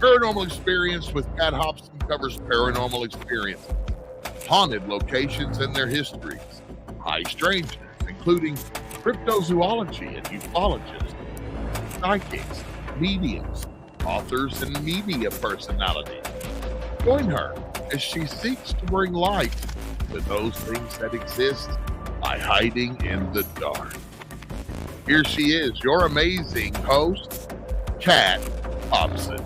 Paranormal Experience with Cat Hobson covers paranormal experience, haunted locations and their histories, high strangeness, including cryptozoology and ufologists, psychics, mediums, authors, and media personalities. Join her as she seeks to bring light to those things that exist by hiding in the dark. Here she is, your amazing host, Cat Hobson.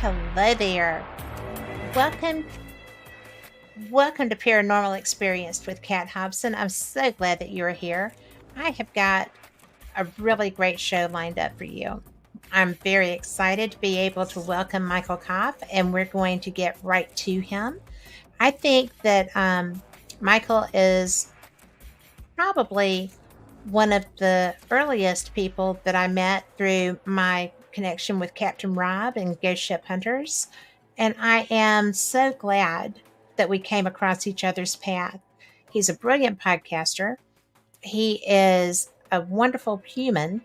Hello there. Welcome to Paranormal Experienced with Cat Hobson. I'm so glad that you're here. I have got a really great show lined up for you. I'm very excited to be able to welcome Newkopf, and we're going to get right to him. I think that Michael is probably one of the earliest people that I met through my connection with Captain Rob and Ghost Ship Hunters. And I am so glad that we came across each other's path. He's a brilliant podcaster. He is a wonderful human.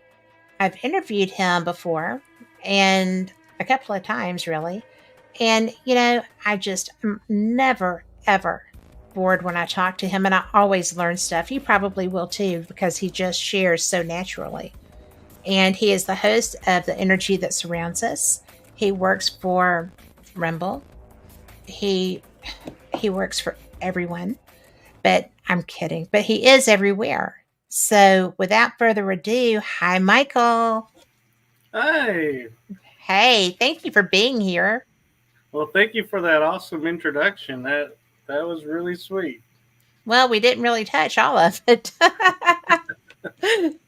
I've interviewed him before, and a couple of times, really. And, I just am never, ever bored when I talk to him, and I always learn stuff. You probably will too, because he just shares so naturally. And he is the host of The Energy That Surrounds Us. He works for Rumble. He works for everyone, but I'm kidding. But he is everywhere. So without further ado, hi, Michael. Hey. Hey, thank you for being here. Well, thank you for that awesome introduction. That was really sweet. Well, we didn't really touch all of it.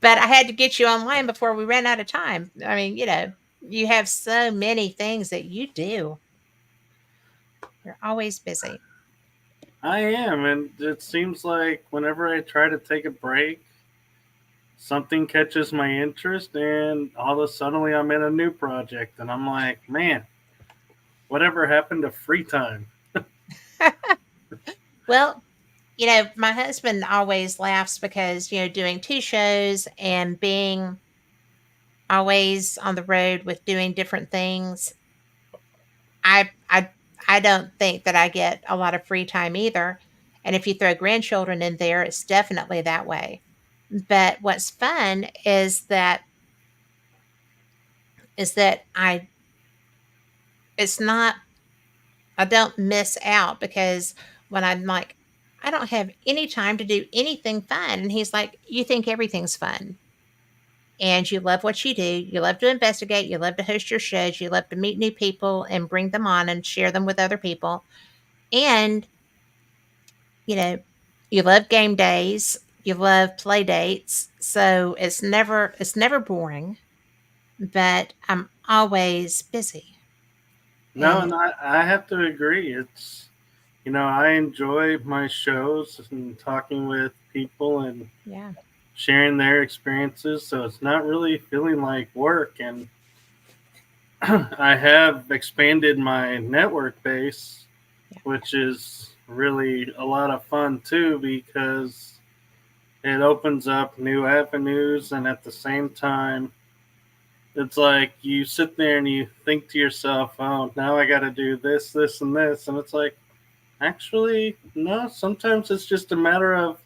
But I had to get you online before we ran out of time. I mean, you have so many things that you do. You're always busy. I am, and it seems like whenever I try to take a break, something catches my interest, and all of a sudden I'm in a new project, and I'm like, man, whatever happened to free time? Well, my husband always laughs because, doing 2 shows and being always on the road with doing different things, I don't think that I get a lot of free time either. And if you throw grandchildren in there, it's definitely that way. But what's fun is that I don't miss out, because when I'm like, I don't have any time to do anything fun. And he's like, you think everything's fun. And you love what you do. You love to investigate. You love to host your shows. You love to meet new people and bring them on and share them with other people. And, you love game days. You love play dates. So it's never boring, but I'm always busy. No, and I have to agree. It's, I enjoy my shows and talking with people and sharing their experiences. So it's not really feeling like work. And I have expanded my network base, which is really a lot of fun too, because it opens up new avenues, and at the same time, it's like you sit there and you think to yourself, oh, now I got to do this, this, and this. And it's like, actually, no, sometimes it's just a matter of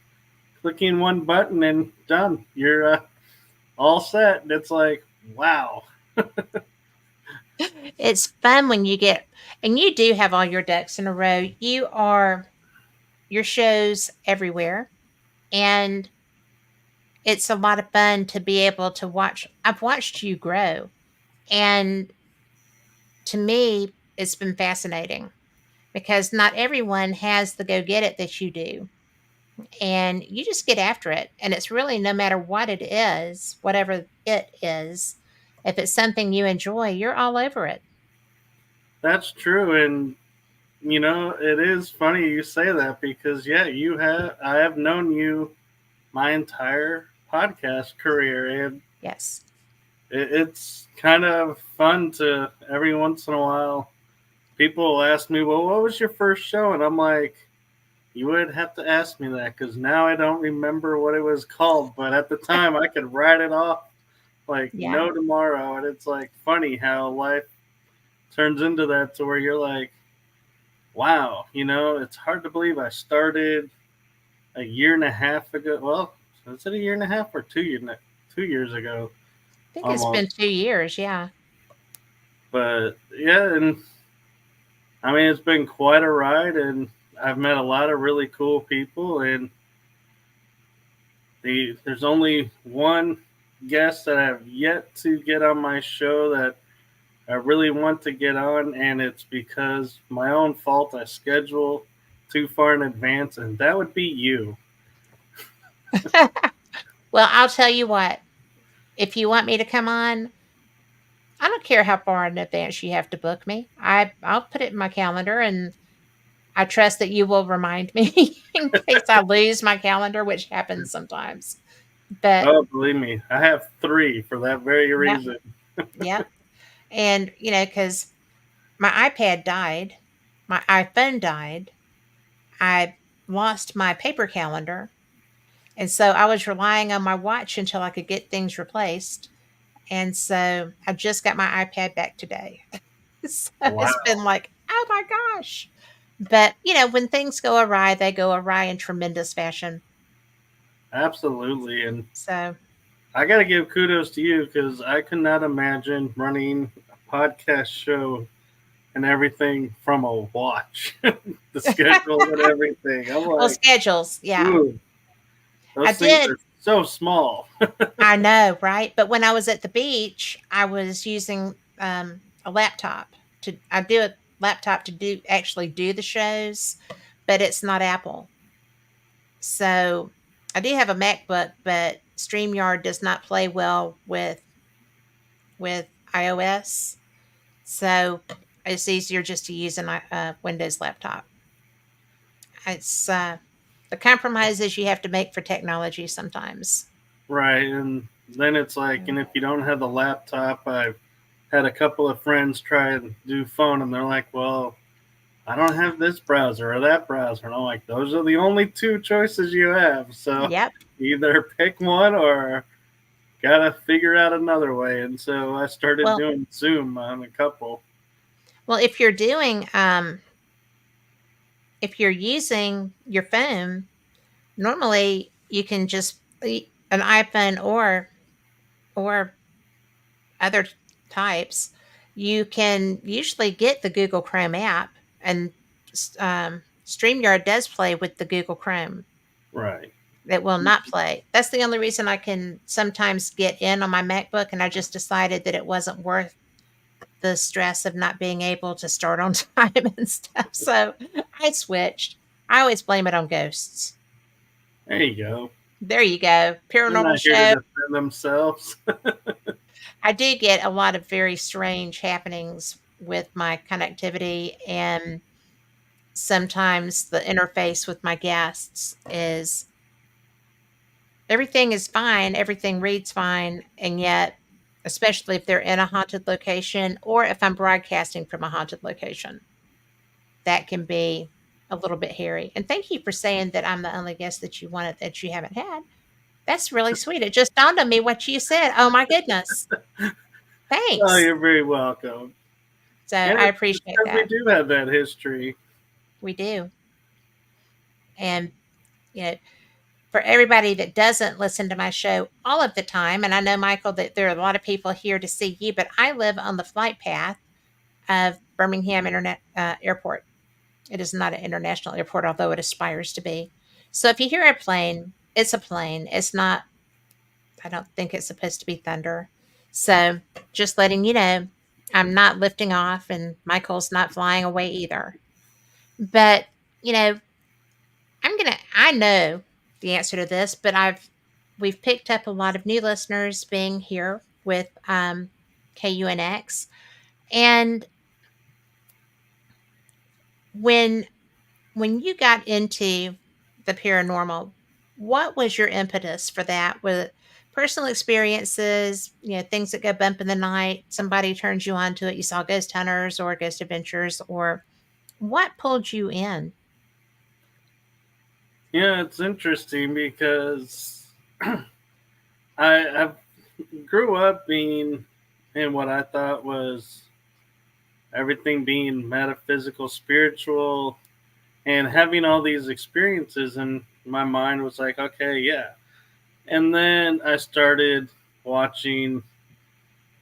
clicking one button and done. You're all set. And it's like, wow. It's fun when you get, and you do have all your ducks in a row. Your show's everywhere. And it's a lot of fun to be able to watch. I've watched you grow. And to me, it's been fascinating, because not everyone has the go get it that you do. And you just get after it. And it's really, no matter what it is, whatever it is, if it's something you enjoy, you're all over it. That's true. And, it is funny you say that, because, I have known you my entire podcast career. And yes, it's kind of fun to, every once in a while, people will ask me, well, what was your first show? And I'm like, You would have to ask me that because now I don't remember what it was called. But at the time, I could write it off like Yeah. no tomorrow. And it's like funny how life turns into that to where you're like, wow, it's hard to believe I started a year and a half ago. Well, is it a year and a half or 2 years ago? I think it's been Almost. 2 years. Yeah. But yeah, and I mean, it's been quite a ride, and I've met a lot of really cool people. And there's only one guest that I've yet to get on my show that I really want to get on, and it's because my own fault. I schedule too far in advance, and that would be you. Well, I'll tell you what. If you want me to come on, I don't care how far in advance you have to book me. I'll put it in my calendar, and I trust that you will remind me in case I lose my calendar, which happens sometimes. But Oh, believe me, I have 3 for that very yeah, reason. yeah. And because my iPad died, my iPhone died, I lost my paper calendar. And so I was relying on my watch until I could get things replaced. And so I just got my iPad back today. So it's been Wow, like, oh my gosh. But, when things go awry, they go awry in tremendous fashion. absolutely. And So, I got to give kudos to you because I could not imagine running a podcast show and everything from a watch, the schedule and everything. I'm well, like, schedules. Yeah. ooh, I those things did. are so small. I know, right? But when I was at the beach, I was using a laptop I do a laptop to actually do the shows, but it's not Apple. So I do have a MacBook, but StreamYard does not play well with iOS. So it's easier just to use a Windows laptop. It's the compromises you have to make for technology sometimes. Right. And then it's like, and if you don't have the laptop, I've had a couple of friends try and do phone, and they're like, well, I don't have this browser or that browser. And I'm like, those are the only 2 choices you have. So Yep. either pick one or gotta figure out another way. And so I started Well, doing Zoom on a couple. well, if you're using your phone, normally you can just an iPhone or other types, you can usually get the Google Chrome app, and StreamYard does play with the Google Chrome. Right. It will not play. That's the only reason I can sometimes get in on my MacBook, and I just decided that it wasn't worth the stress of not being able to start on time and stuff. So I switched. I always blame it on ghosts. There you go. There you go. They're Paranormal not here to show. defend themselves. I do get a lot of very strange happenings with my connectivity, and sometimes the interface with my guests is everything is fine, everything reads fine, and yet, especially if they're in a haunted location or if I'm broadcasting from a haunted location, that can be a little bit hairy. And thank you for saying that I'm the only guest that you wanted that you haven't had. That's really sweet. It just dawned on me what you said. Oh my goodness. Oh, Thanks. you're very welcome. So And I it's appreciate because we that. do have that history. We do. And, you know, for everybody that doesn't listen to my show all of the time, and I know, Michael, that there are a lot of people here to see you, but I live on the flight path of Birmingham Airport. It is not an international airport, although it aspires to be. So if you hear a plane, it's a plane. It's not, I don't think it's supposed to be thunder. So just letting you know, I'm not lifting off, and Michael's not flying away either. But, you know, I know the answer to this, but we've picked up a lot of new listeners being here with KUNX. And when you got into the paranormal, what was your impetus for that? Was it personal experiences, things that go bump in the night, somebody turns you on to it, you saw ghost hunters or ghost adventures, or what pulled you in? Yeah, it's interesting because I grew up being in what I thought was everything being metaphysical, spiritual, and having all these experiences, and my mind was like, okay, yeah. And then I started watching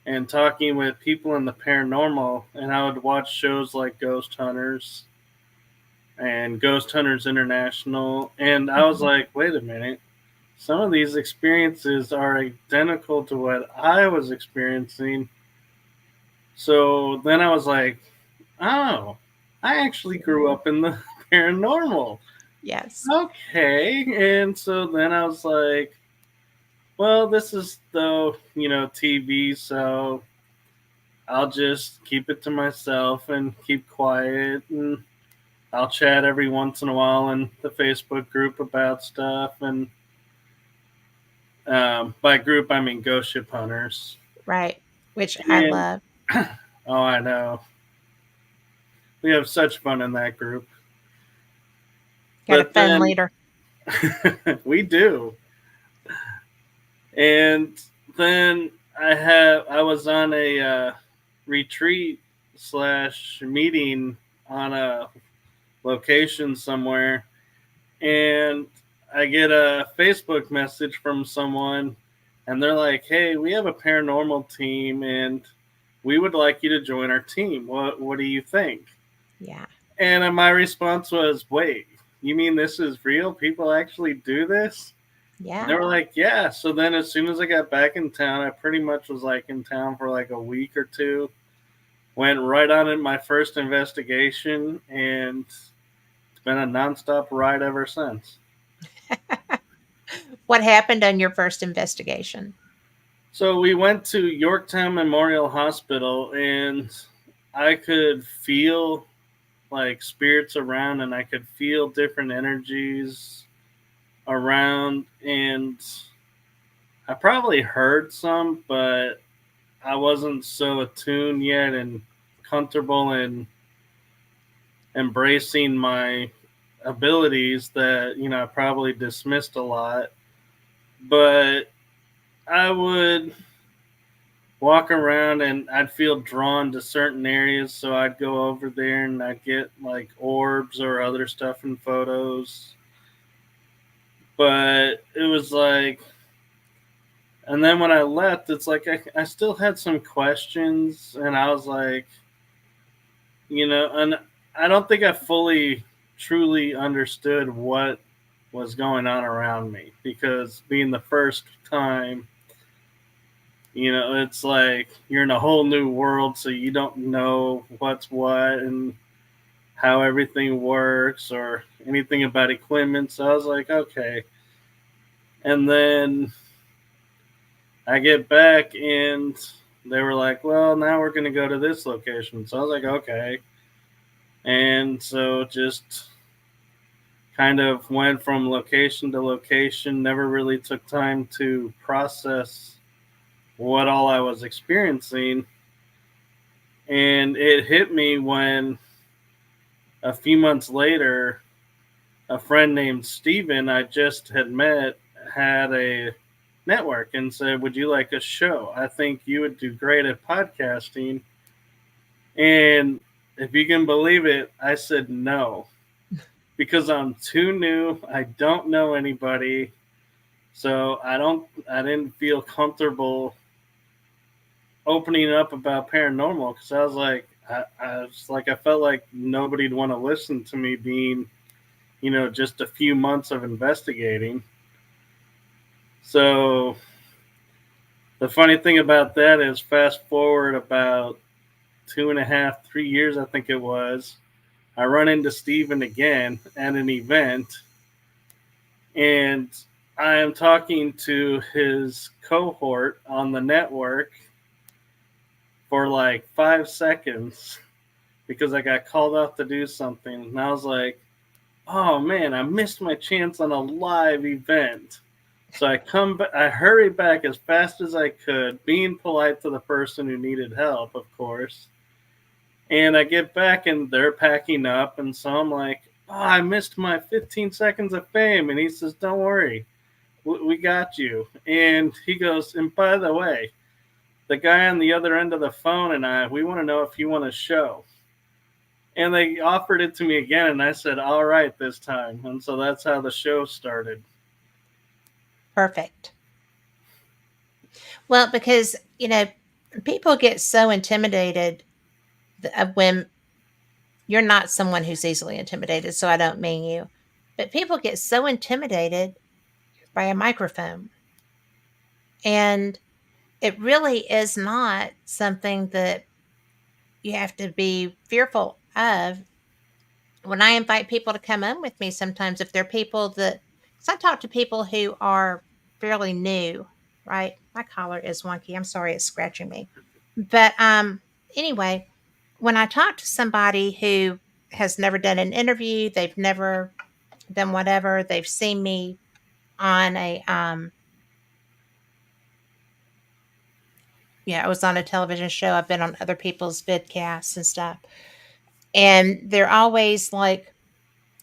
and talking with people in the paranormal, and I would watch shows like Ghost Hunters and Ghost Hunters International, and I was like, wait a minute, some of these experiences are identical to what I was experiencing. So then I was like, oh, I actually grew up in the paranormal. Yes. Okay. And so then I was like, well, this is the, TV, so I'll just keep it to myself and keep quiet, and I'll chat every once in a while in the Facebook group about stuff. And by group, I mean Ghost Ship Hunters. Right. Which I love. Oh, I know. We have such fun in that group. Got a fun leader. We do. And then I was on a retreat / meeting on a location somewhere, and I get a Facebook message from someone, and they're like, "Hey, we have a paranormal team, and we would like you to join our team. What do you think?" Yeah. And my response was, "Wait, you mean this is real? People actually do this?" Yeah. And they were like, "Yeah." So then as soon as I got back in town, I pretty much was like in town for like a week or two. Went right on in my first investigation, and it's been a nonstop ride ever since. What happened on your first investigation? So we went to Yorktown Memorial Hospital, and I could feel like spirits around, and I could feel different energies around, and I probably heard some, but I wasn't so attuned yet and comfortable in embracing my abilities that, I probably dismissed a lot. But I would walk around and I'd feel drawn to certain areas, so I'd go over there and I'd get like orbs or other stuff in photos. But it was like, and then when I left, it's like I still had some questions, and I was like, and I don't think I fully truly understood what was going on around me, because being the first time, it's like you're in a whole new world, so you don't know what's what and how everything works or anything about equipment. So I was like, okay. And then I get back and they were like, well, now we're going to go to this location. So I was like, okay. And so just kind of went from location to location, never really took time to process what all I was experiencing. And it hit me when a few months later, a friend named Steven I just had met had a network and said, would you like a show? I think you would do great at podcasting. And if you can believe it, I said no, because I'm too new. I don't know anybody. So I didn't feel comfortable opening up about paranormal, because I was like, I felt like nobody'd want to listen to me being, just a few months of investigating. So the funny thing about that is, fast forward about 2.5, 3 years, I think it was, I run into Steven again at an event, and I am talking to his cohort on the network for like 5 seconds because I got called out to do something. And I was like, oh man, I missed my chance on a live event. So I hurried back as fast as I could, being polite to the person who needed help, of course. And I get back and they're packing up. And so I'm like, oh, I missed my 15 seconds of fame. And he says, don't worry, we got you. And he goes, and by the way, the guy on the other end of the phone and we want to know if you want a show. And they offered it to me again, and I said, all right, this time. And so that's how the show started. Perfect. Well, because, people get so intimidated when you're not someone who's easily intimidated, so I don't mean you. But people get so intimidated by a microphone. And it really is not something that you have to be fearful of. When I invite people to come in with me, sometimes if they're people because I talk to people who are fairly new, right? My collar is wonky. I'm sorry, it's scratching me. But anyway, when I talk to somebody who has never done an interview, they've never done whatever, they've seen me on I was on a television show. I've been on other people's vidcasts and stuff. And they're always like,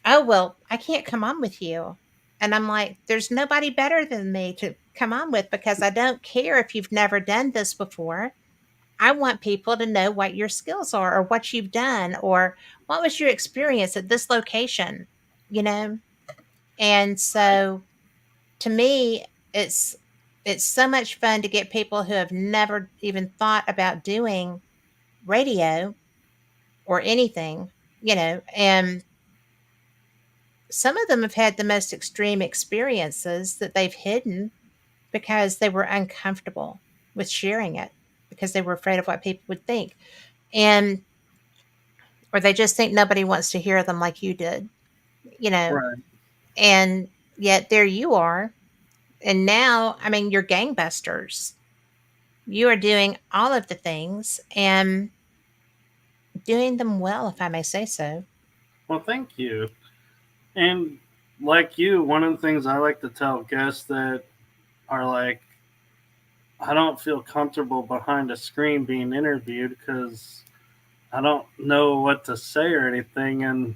oh, well, I can't come on with you. And I'm like, there's nobody better than me to come on with, because I don't care if you've never done this before. I want people to know what your skills are, or what you've done, or what was your experience at this location, And so to me, it's so much fun to get people who have never even thought about doing radio or anything, and some of them have had the most extreme experiences that they've hidden because they were uncomfortable with sharing it, because they were afraid of what people would think. Or they just think nobody wants to hear them like you did, Right. And yet there you are. And now, you're gangbusters. You are doing all of the things and doing them well, if I may say so. Well, thank you. And like you, one of the things I like to tell guests that are like, I don't feel comfortable behind a screen being interviewed because I don't know what to say or anything. And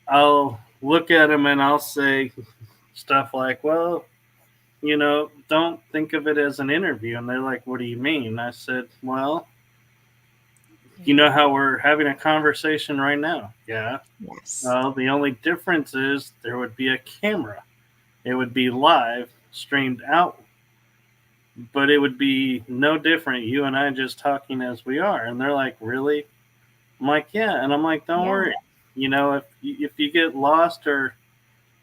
I'll look at them and I'll say stuff like, well, don't think of it as an interview. And they're like, what do you mean? I said, well, you know how we're having a conversation right now? Yeah. Yes. Well, the only difference is there would be a camera. It would be live, streamed out, but it would be no different. You and I just talking as we are. And they're like, really? I'm like, yeah. And I'm like, don't worry. If you get lost or,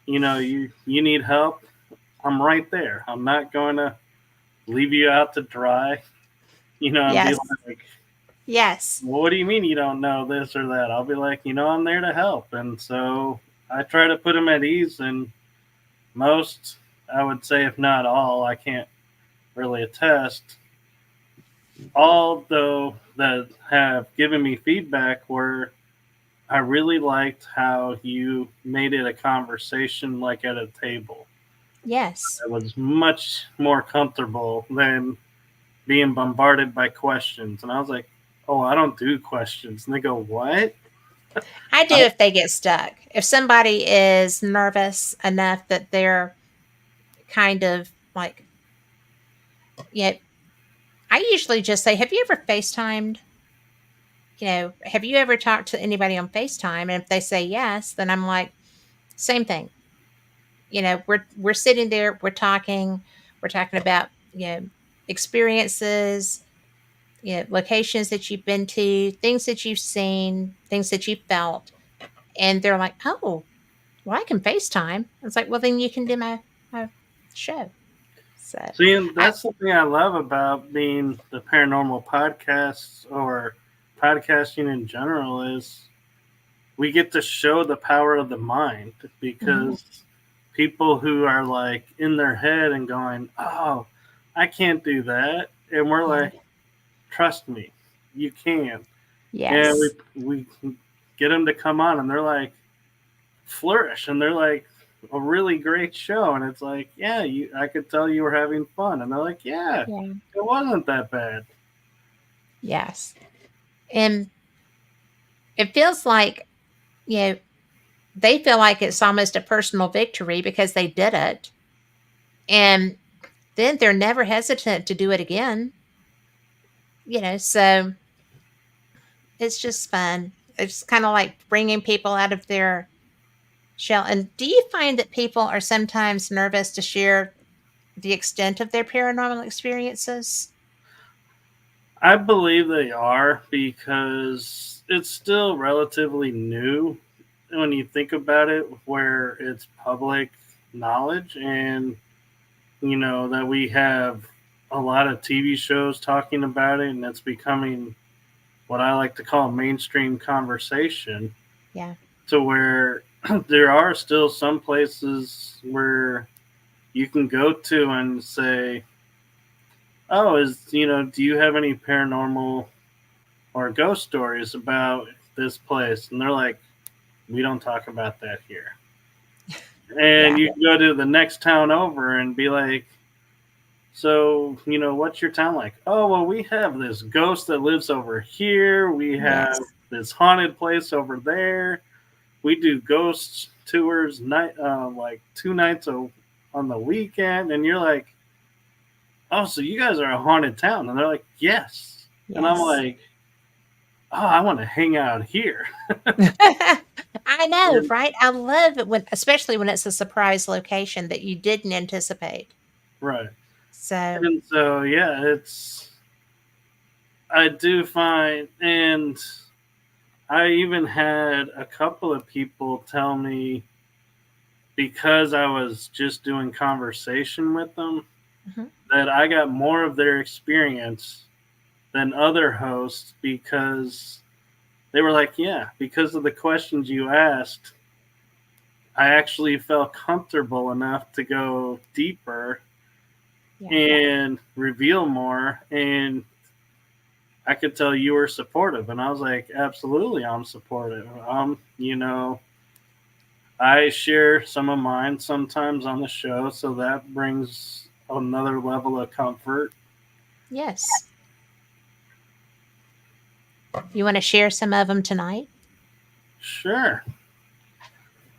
you need help, I'm right there. I'm not going to leave you out to dry, and Yes. be like, yes. Well, what do you mean you don't know this or that? I'll be like, I'm there to help. And so I try to put them at ease. And most, I would say, if not all, I can't really attest, all though that have given me feedback where I really liked how you made it a conversation like at a table. Yes. It was much more comfortable than being bombarded by questions. And I was like, oh, I don't do questions. And they go, what? I do if they get stuck. If somebody is nervous enough that they're kind of like, I usually just say, have you ever FaceTimed? Have you ever talked to anybody on FaceTime? And if they say yes, then I'm like, same thing. We're sitting there, we're talking about, experiences, locations that you've been to, things that you've seen, things that you've felt. And they're like, oh, well, I can FaceTime. It's like, well, then you can do my show. So, see, that's something I love about being the paranormal podcasts or podcasting in general is we get to show the power of the mind, because people who are like in their head and going, oh, I can't do that. And we're like, trust me, you can. Yes. And we get them to come on and they're like, flourish. And they're like, a really great show. And it's like, yeah, I could tell you were having fun. And they're like, yeah, it wasn't that bad. Yes. And it feels like, they feel like it's almost a personal victory because they did it. And then they're never hesitant to do it again. So it's just fun. It's kind of like bringing people out of their shell. And do you find that people are sometimes nervous to share the extent of their paranormal experiences? I believe they are, because it's still relatively new when you think about it, where it's public knowledge, and that we have a lot of TV shows talking about it, and it's becoming what I like to call mainstream conversation. Yeah. To where there are still some places where you can go to and say, "Oh, do you have any paranormal or ghost stories about this place?" And they're like, "We don't talk about that here." And Yeah. you can go to the next town over and be like, "So, what's your town like?" "Oh, well, we have this ghost that lives over here. We have Yes. this haunted place over there. We do ghost tours like 2 nights on the weekend." And you're like, "Oh, so you guys are a haunted town?" And they're like, "Yes." And I'm Yes. like, "Oh, I want to hang out here." I know, And, right? I love it especially when it's a surprise location that you didn't anticipate. right. So, And so, yeah, I do find, and I even had a couple of people tell me, because I was just doing conversation with them, mhm. that I got more of their experience than other hosts, because they were like, "Yeah, because of the questions you asked, I actually felt comfortable enough to go deeper Yeah. and reveal more. And I could tell you were supportive." And I was like, "Absolutely, I'm supportive. I share some of mine sometimes on the show, so that brings another level of comfort." Yes. You want to share some of them tonight? Sure.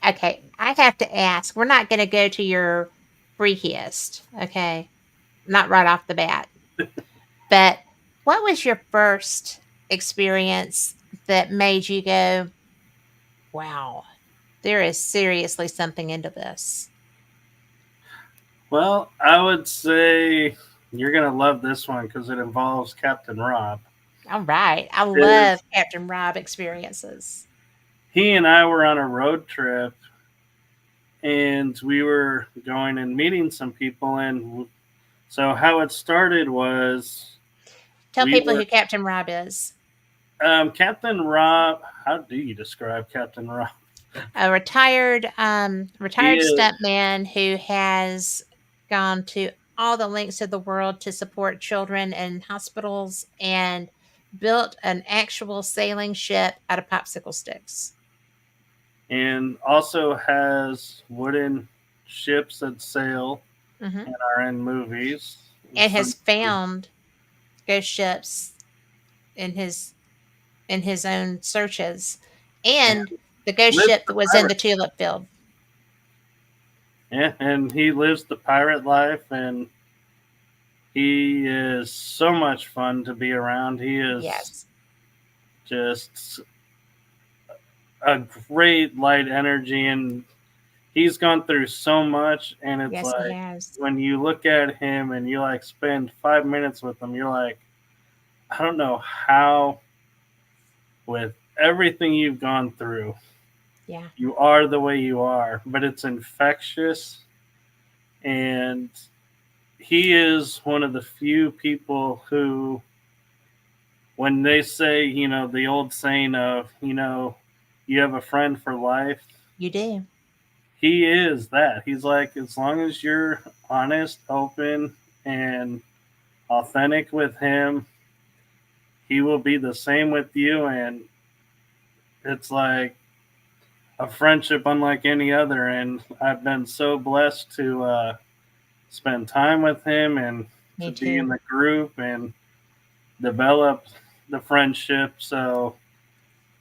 Okay. I have to ask. We're not going to go to your freakiest. Okay. Not right off the bat. But what was your first experience that made you go, wow, there is seriously something into this? Well, I would say you're going to love this one because it involves Captain Rob. All right. I Is love Captain Rob experiences. He and I were on a road trip, and we were going and meeting some people. And so how it started was, Tell we people were who Captain Rob is. Captain Rob. How do you describe Captain Rob? A retired He is, stuntman who has gone to all the lengths of the world to support children in hospitals and built an actual sailing ship out of popsicle sticks. and also has wooden ships that sail Hmm. and are in movies. And has Some, found ghost ships in his own searches, and and the ghost lives ship the that was in pirate. the tulip field. Yeah, and he lives the pirate life, and he is so much fun to be around. He is Yes. just a great light energy, and he's gone through so much. And it's Yes, he like, has. when you look at him and you like spend 5 minutes with him, you're like, I don't know how, with everything you've gone through, Yeah. you are the way you are. But it's infectious, and he is one of the few people who, when they say, the old saying of, you have a friend for life, You do. he is that. He's like, as long as you're honest, open, and authentic with him, he will be the same with you. And it's like a friendship unlike any other. And I've been so blessed to spend time with him, and to Me be in too. the group and develop the friendship. So,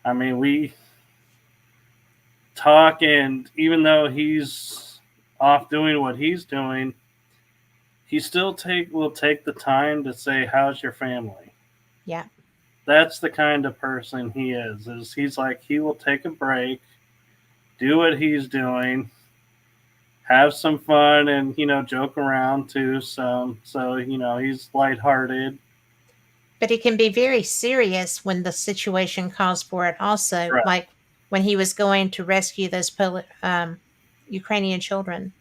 I mean, talk, and even though he's off doing what he's doing, he still will take the time to say, "How's your family?" Yeah. That's the kind of person he is. He's like, he will take a break, do what he's doing, have some fun, and joke around too some. So he's lighthearted. But he can be very serious when the situation calls for it. Also, Right. like when he was going to rescue those Ukrainian children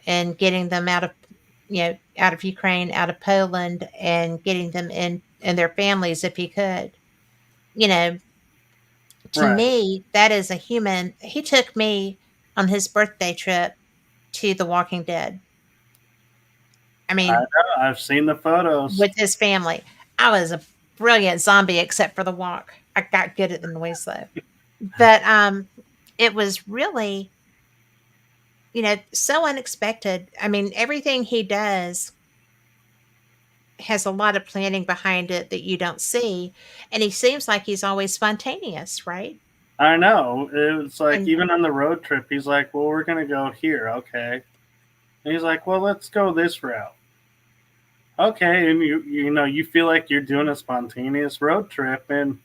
and getting them out of out of Ukraine, out of Poland, and getting them in and their families if he could. To Right. me, that is a human. He took me on his birthday trip to The Walking Dead. I I mean, know. I've seen the photos. with his family. I was a brilliant zombie except for the walk. I got good at the noise though. But it was really, so unexpected. I mean, everything he does has a lot of planning behind it that you don't see, and he seems like he's always spontaneous, right? I know. It's like And even on the road trip, he's like, "Well, we're gonna go here, okay?" And he's like, "Well, let's go this route." Okay, and you feel like you're doing a spontaneous road trip, and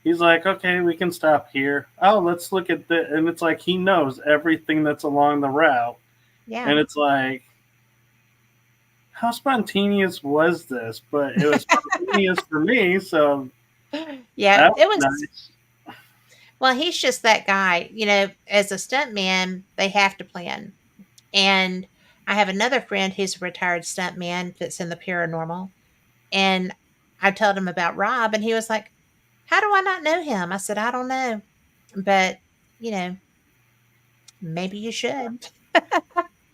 he's like, "Okay, we can stop here. Oh, let's look at this." And it's like he knows everything that's along the route, yeah. and it's like, how spontaneous was this? But it was spontaneous for me, so Yeah, that it was was. nice. Well, he's just that guy. As a stuntman, they have to plan. And I have another friend who's a retired stuntman that's in the paranormal. And I told him about Rob, and he was like, "How do I not know him?" I said, "I don't know. But, you know, maybe you should."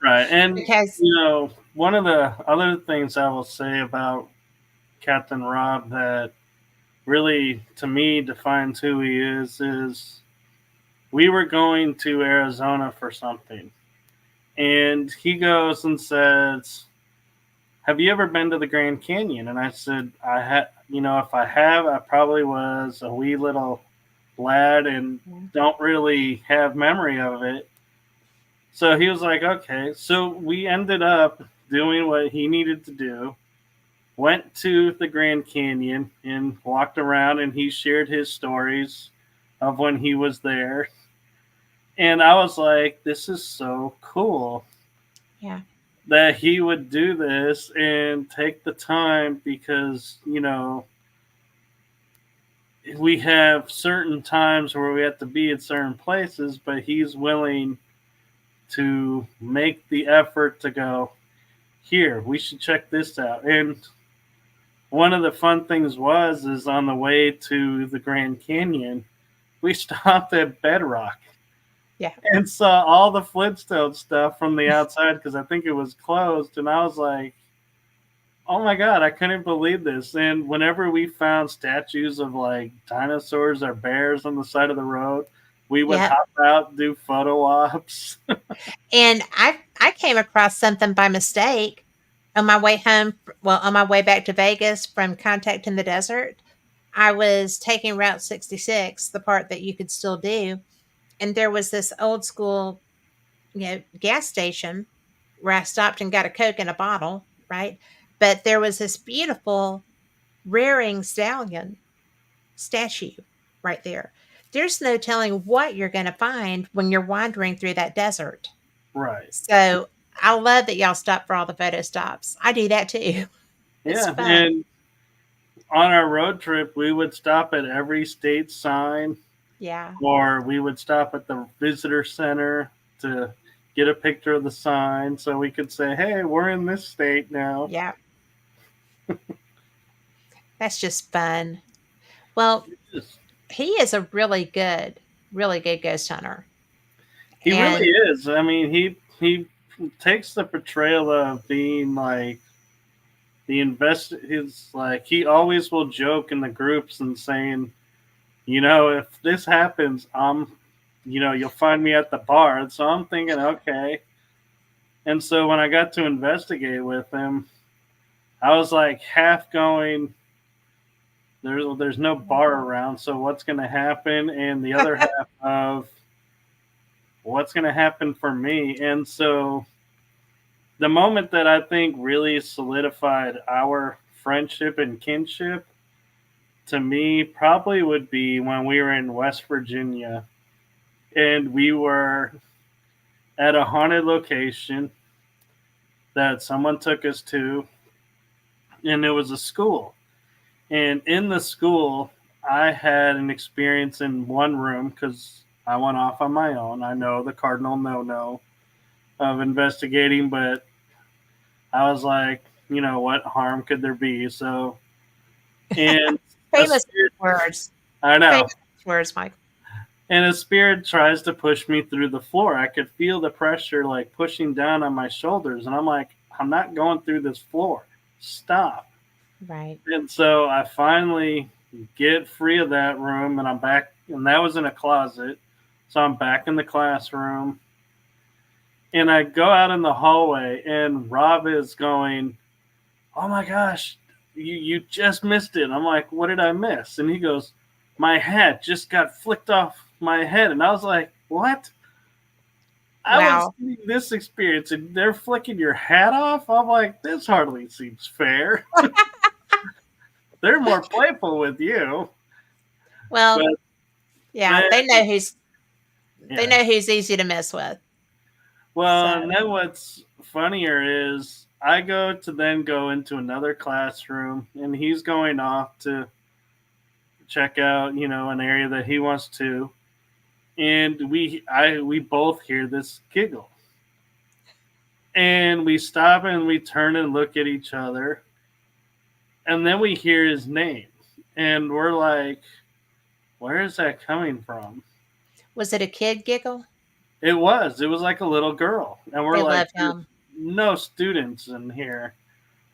Right, and Because, one of the other things I will say about Captain Rob that really, to me, defines who he is we were going to Arizona for something, and he goes and says, "Have you ever been to the Grand Canyon?" And I said, "I had. If I have, I probably was a wee little lad and don't really have memory of it." So he was like, "Okay." So we ended up doing what he needed to do. Went to the Grand Canyon and walked around, and he shared his stories of when he was there. And I was like, this is so cool. Yeah. That he would do this and take the time because, we have certain times where we have to be at certain places, but he's willing to make the effort to go, here, we should check this out. And one of the fun things is on the way to the Grand Canyon, we stopped at Bedrock. Yeah. And saw all the Flintstone stuff from the outside because I think it was closed. And I was like, oh my God, I couldn't believe this. And whenever we found statues of like dinosaurs or bears on the side of the road, we would hop out, do photo ops. And I came across something by mistake on my way home. Well, on my way back to Vegas from Contact in the Desert. I was taking Route 66, the part that you could still do. And there was this old school, gas station where I stopped and got a Coke in a bottle, right? But there was this beautiful rearing stallion statue right there. There's no telling what you're going to find when you're wandering through that desert. Right. So I love that y'all stop for all the photo stops. I do that too. It's Yeah. fun. And on our road trip, we would stop at every state sign. Yeah. Or we would stop at the visitor center to get a picture of the sign so we could say, hey, we're in this state now. Yeah. That's just fun. Well, he is a really good ghost hunter. He really is. I mean, he takes the portrayal of being like he always will joke in the groups and saying, if this happens, you'll find me at the bar. And so I'm thinking, okay. And so when I got to investigate with him, I was like half going, there's no bar around, so what's going to happen? And the other half of, what's going to happen for me? And so the moment that I think really solidified our friendship and kinship to me probably would be when we were in West Virginia and we were at a haunted location that someone took us to, and it was a school. And in the school, I had an experience in one room because I went off on my own. I know the cardinal no of investigating, but I was like, you know, what harm could there be? So, and famous words. I know. Famous words, Michael. And a spirit tries to push me through the floor. I could feel the pressure like pushing down on my shoulders. And I'm like, I'm not going through this floor. Stop. Right. And so I finally get free of that room and I'm back. And that was in a closet. So I'm back in the classroom. And I go out in the hallway and Rob is going, oh my gosh, you just missed it. I'm like, what did I miss? And he goes, my hat just got flicked off my head. And I was like, what? I was seeing this experience and they're flicking your hat off? I'm like, this hardly seems fair. They're more playful with you. Well, but, yeah, they know who's easy to mess with. Well, so. And then what's funnier is I go into another classroom and he's going off to check out, you know, an area that he wants to. And we both hear this giggle. And we stop and we turn and look at each other. And then we hear his name. And we're like, where is that coming from? Was it a kid giggle? It was. It was like a little girl. And we're like, no students in here.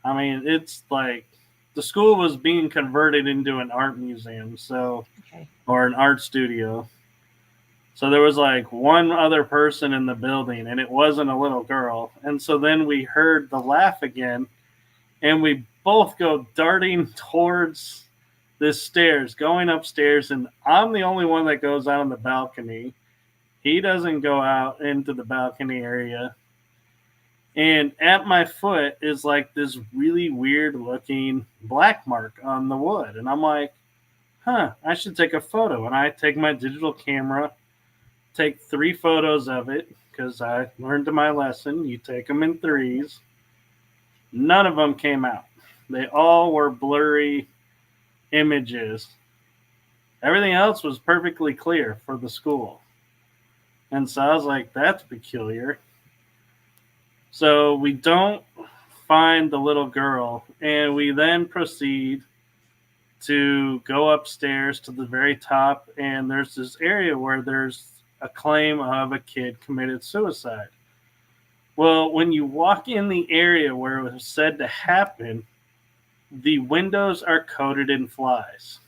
I mean, it's like the school was being converted into an art museum, or an art studio. So there was like one other person in the building, and it wasn't a little girl. And so then we heard the laugh again, and we both go darting towards the stairs, going upstairs, and I'm the only one that goes out on the balcony. He doesn't go out into the balcony area. And at my foot is like this really weird looking black mark on the wood. And I'm like, I should take a photo. And I take my digital camera, take 3 photos of it, because I learned my lesson. You take them in 3s. None of them came out. They all were blurry images. Everything else was perfectly clear for the school. And so I was like, that's peculiar. So we don't find the little girl, and we then proceed to go upstairs to the very top, and there's this area where there's a claim of a kid committed suicide. Well, when you walk in the area where it was said to happen, the windows are coated in flies.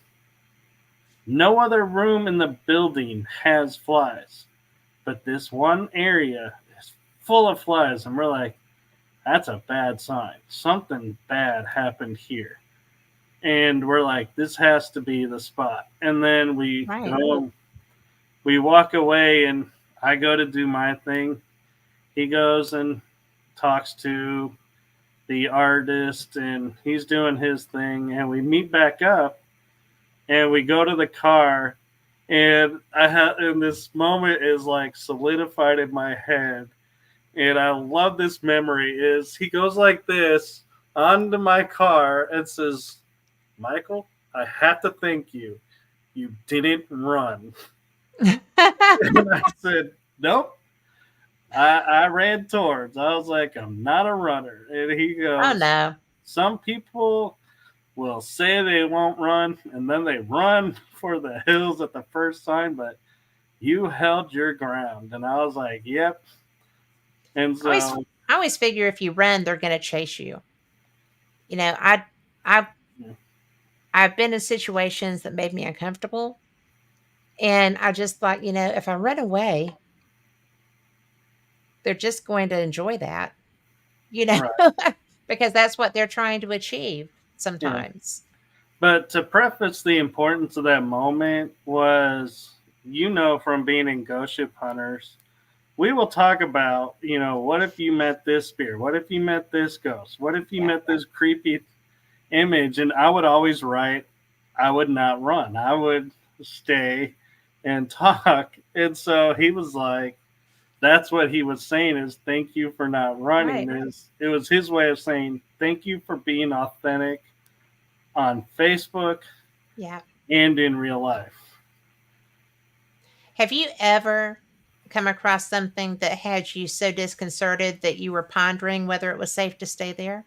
No other room in the building has flies, but this one area is full of flies, and we're like, that's a bad sign. Something bad happened here. And we're like, this has to be the spot. And then we walk away, and I go to do my thing. He goes and talks to the artist, and he's doing his thing, and we meet back up, and we go to the car, and this moment is like solidified in my head. And I love this memory is he goes like this onto my car and says, Michael, I have to thank you. You didn't run. And I said, nope. I ran towards. I was like, I'm not a runner. And he goes, oh, no. Some people will say they won't run, and then they run for the hills at the first sign, but you held your ground. And I was like, yep. And so I always figure if you run, they're going to chase you. You know, I've been in situations that made me uncomfortable, and I just thought, you know, if I run away, they're just going to enjoy that, you know, right. Because that's what they're trying to achieve sometimes. Yeah. But to preface the importance of that moment was, you know, from being in Ghost Ship Hunters, we will talk about, what if you met this spirit? What if you met this ghost? What if you met this creepy image? And I would always write, I would not run. I would stay and talk. And so he was like, that's what he was saying is thank you for not running. Right. It was his way of saying thank you for being authentic on Facebook and in real life. Have you ever come across something that had you so disconcerted that you were pondering whether it was safe to stay there?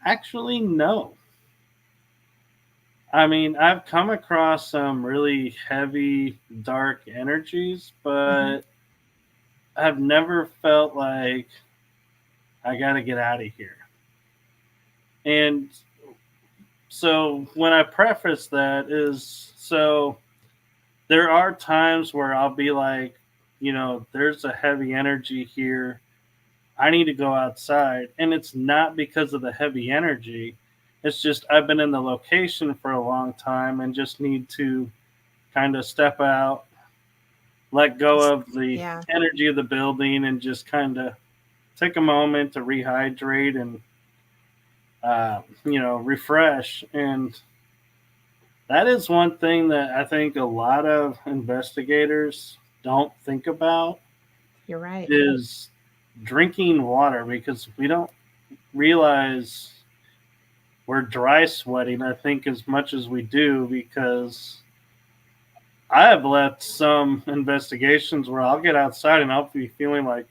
Actually, no. I mean, I've come across some really heavy, dark energies, but I've never felt like I got to get out of here. And so when I preface that is, so there are times where I'll be like, there's a heavy energy here. I need to go outside. And it's not because of the heavy energy. It's just I've been in the location for a long time and just need to kind of step out, let go of the energy of the building, and just kind of take a moment to rehydrate and, refresh. And that is one thing that I think a lot of investigators don't think about. You're right. Is drinking water, because we don't realize we're dry sweating, I think, as much as we do, because I have left some investigations where I'll get outside and I'll be feeling like,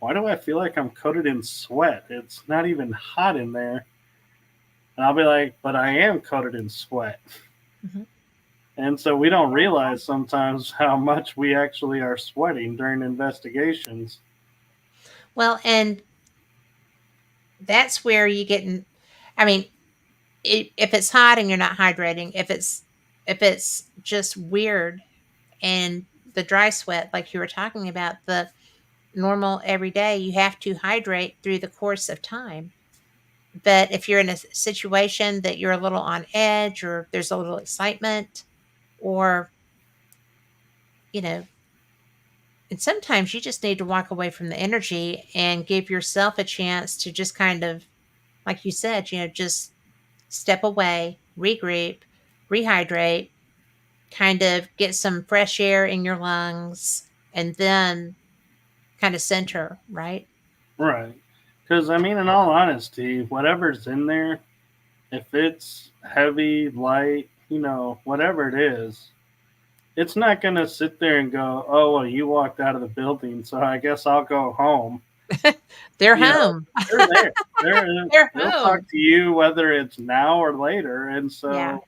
why do I feel like I'm coated in sweat? It's not even hot in there. And I'll be like, but I am coated in sweat. And so we don't realize sometimes how much we actually are sweating during investigations. Well, and that's where you get in. I mean, if it's hot and you're not hydrating, if it's just weird and the dry sweat, like you were talking about, the normal everyday, you have to hydrate through the course of time. But if you're in a situation that you're a little on edge, or there's a little excitement, or, and sometimes you just need to walk away from the energy and give yourself a chance to just kind of, like you said, just step away, regroup, rehydrate, kind of get some fresh air in your lungs, and then kind of center, right? Right. Because, I mean, in all honesty, whatever's in there, if it's heavy, light, whatever it is, it's not going to sit there and go, oh, well, you walked out of the building, so I guess I'll go home. They're home. They're there. They'll talk to you whether it's now or later. And so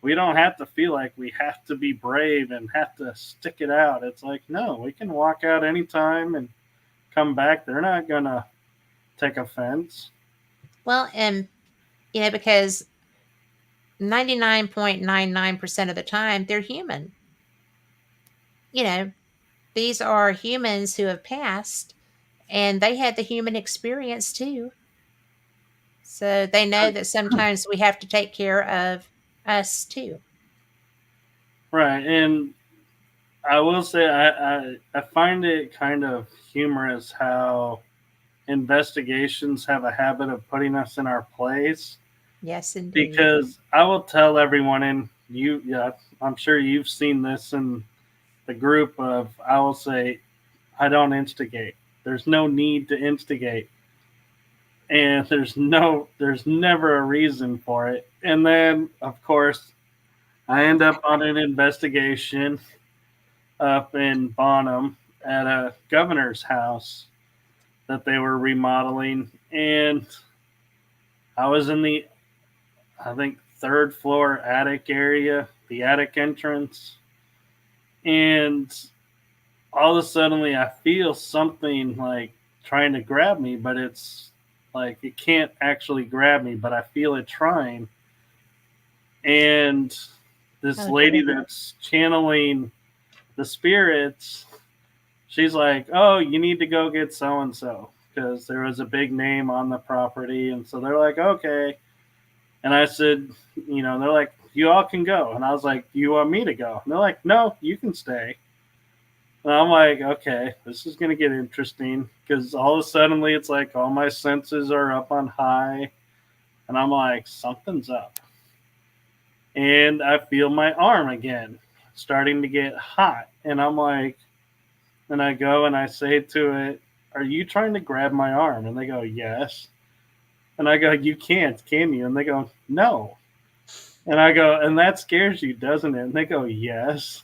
we don't have to feel like we have to be brave and have to stick it out. It's like, no, we can walk out anytime and come back. They're not going to take offense. Well, and, because 99.99% of the time, they're human. These are humans who have passed, and they had the human experience too. So they know that sometimes we have to take care of us too. Right. And I will say I find it kind of humorous how investigations have a habit of putting us in our place. Yes, indeed. Because I will tell everyone, and I'm sure you've seen this in the group of, I will say, I don't instigate. There's no need to instigate. And there's never a reason for it. And then, of course, I end up on an investigation up in Bonham at a governor's house that they were remodeling. And I was in the, I think, third floor attic area, the attic entrance. And all of a sudden I feel something like trying to grab me, but it's like it can't actually grab me, but I feel it trying. And this lady that's channeling the spirits, she's like, oh, you need to go get so-and-so, because there was a big name on the property. And so they're like, okay. And I said, they're like, you all can go. And I was like, do you want me to go? And they're like, no, you can stay. And I'm like, okay, this is going to get interesting because all of a sudden it's like all my senses are up on high. And I'm like, something's up. And I feel my arm again starting to get hot. And I'm like, and I go and I say to it, are you trying to grab my arm? And they go, yes. And I go, you can't, can you? And they go, no. And I go, and that scares you, doesn't it? And they go, yes.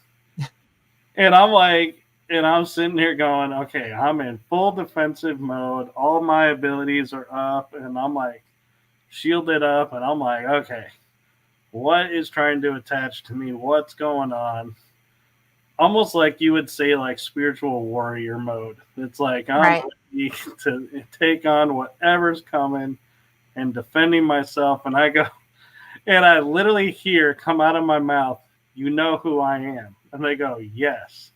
And I'm like, and I'm sitting here going, okay, I'm in full defensive mode. All my abilities are up. And I'm like, shielded up. And I'm like, okay, what is trying to attach to me? What's going on? Almost like you would say, like spiritual warrior mode. It's like I'm ready to take on whatever's coming and defending myself. And I go, and I literally hear come out of my mouth, you know who I am. And they go, yes.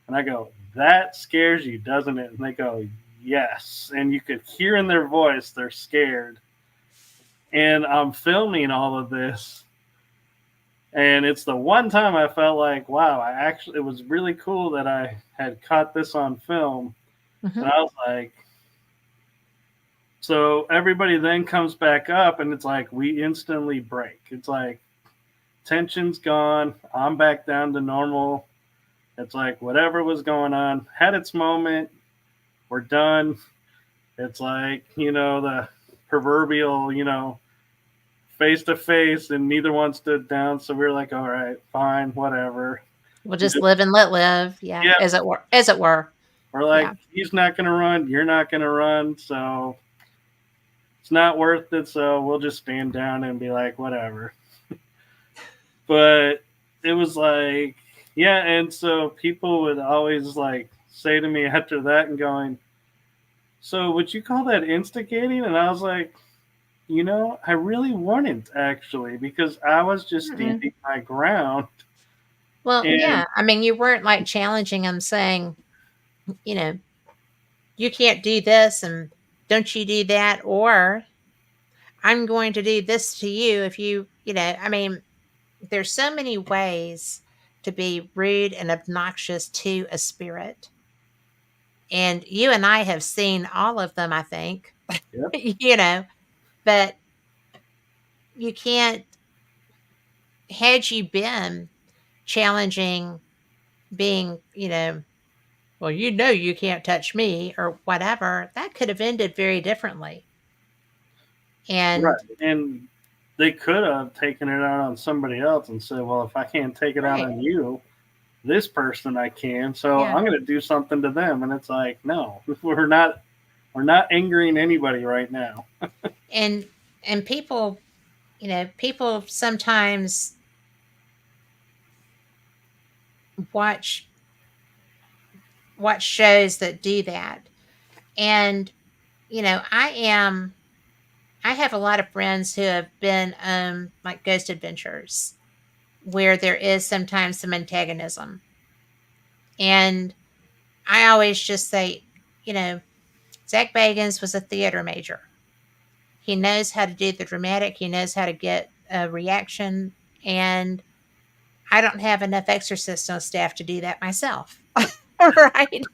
And I go, that scares you, doesn't it? And they go, yes. And you could hear in their voice, they're scared. And I'm filming all of this. And it's the one time I felt like, wow, it was really cool that I had caught this on film. Mm-hmm. And I was like, so everybody then comes back up and it's like, we instantly break. It's like, tension's gone. I'm back down to normal. It's like, whatever was going on had its moment. We're done. It's like, the proverbial, face to face, and neither one stood down. So we were like, all right, fine, whatever. We'll just live and let live. Yeah. As it were. We're like, he's not going to run. You're not going to run. So it's not worth it. So we'll just stand down and be like, whatever. But it was like, yeah. And so people would always like say to me after that and going, so would you call that instigating? And I was like, I really wouldn't actually, because I was just standing my ground. Well, yeah. I mean, you weren't like challenging them saying, you can't do this and don't you do that, or I'm going to do this to you if you, I mean, there's so many ways to be rude and obnoxious to a spirit. And you and I have seen all of them, I think. Yep. But you can't, had you been challenging being, well, you can't touch me or whatever, that could have ended very differently. And right. And they could have taken it out on somebody else and said, well, if I can't take it out on you, this person I can, so I'm going to do something to them. And it's like, no, we're not angering anybody right now. and people, people sometimes watch shows that do that. And, I have a lot of friends who have been like Ghost Adventures, where there is sometimes some antagonism. And I always just say, Zach Bagans was a theater major. He knows how to do the dramatic. He knows how to get a reaction. And I don't have enough exorcists on staff to do that myself. Right?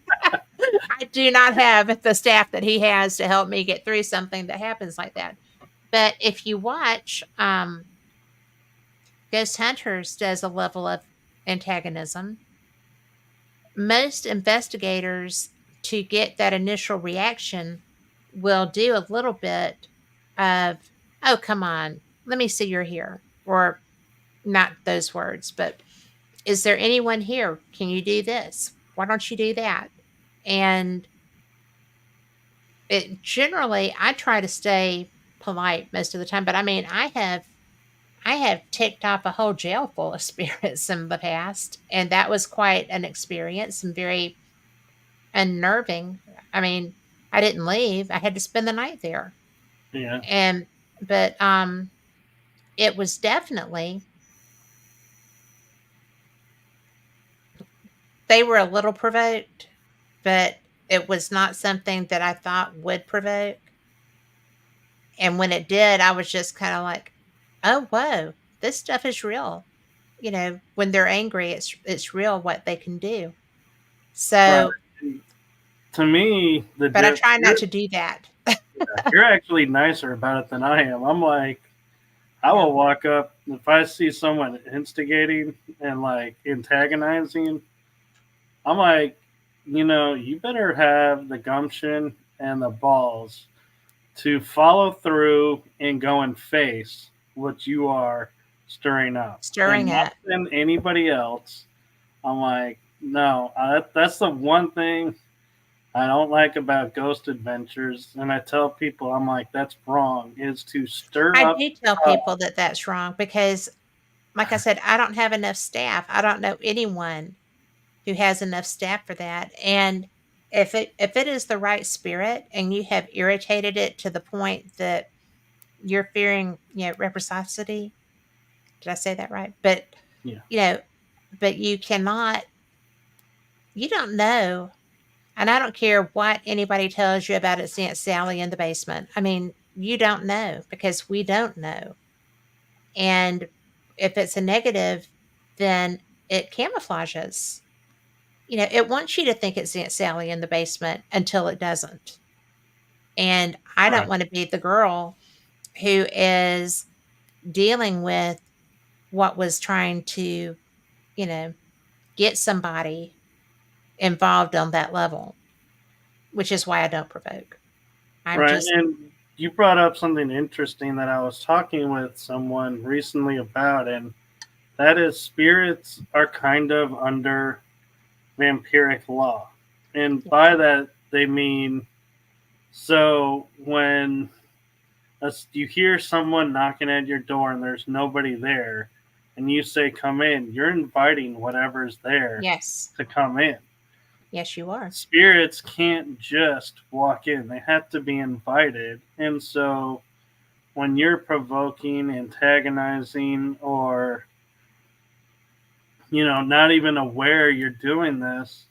I do not have the staff that he has to help me get through something that happens like that. But if you watch, Ghost Hunters does a level of antagonism. Most investigators, to get that initial reaction, will do a little bit of, oh, come on, let me see you're here. Or not those words, but is there anyone here? Can you do this? Why don't you do that? And generally, I try to stay polite most of the time. But I mean, I have ticked off a whole jail full of spirits in the past, and that was quite an experience and very unnerving. I mean, I didn't leave; I had to spend the night there. Yeah. But it was definitely, they were a little provoked, but it was not something that I thought would provoke. And when it did, I was just kind of like, oh, whoa, this stuff is real. When they're angry, it's real what they can do. So, to me, but I try not to do that. You're actually nicer about it than I am. I'm like, I will walk up if I see someone instigating and like antagonizing. I'm like, you better have the gumption and the balls to follow through and go and face what you are stirring up. Stirring and up. Not send anybody else. I'm like, no, that's the one thing I don't like about Ghost Adventures. And I tell people, I'm like, that's wrong, is to stir I up. do tell people that that's wrong because, like I said, I don't have enough staff. I don't know anyone who has enough staff for that. And if it is the right spirit and you have irritated it to the point that you're fearing, reciprocity. Did I say that right? But Yeah. But you cannot. You don't know, and I don't care what anybody tells you about its Aunt Sally in the basement. I mean, you don't know because we don't know. And if it's a negative, then it camouflages. It wants you to think it's Aunt Sally in the basement until it doesn't. And I don't want to be the girl who is dealing with what was trying to, get somebody involved on that level, which is why I don't provoke. And you brought up something interesting that I was talking with someone recently about, and that is spirits are kind of under vampiric law. And by that, they mean, so when you hear someone knocking at your door and there's nobody there, and you say, come in, you're inviting whatever's there to come in. Yes, you are. Spirits can't just walk in, they have to be invited. And so when you're provoking, antagonizing, or not even aware you're doing this,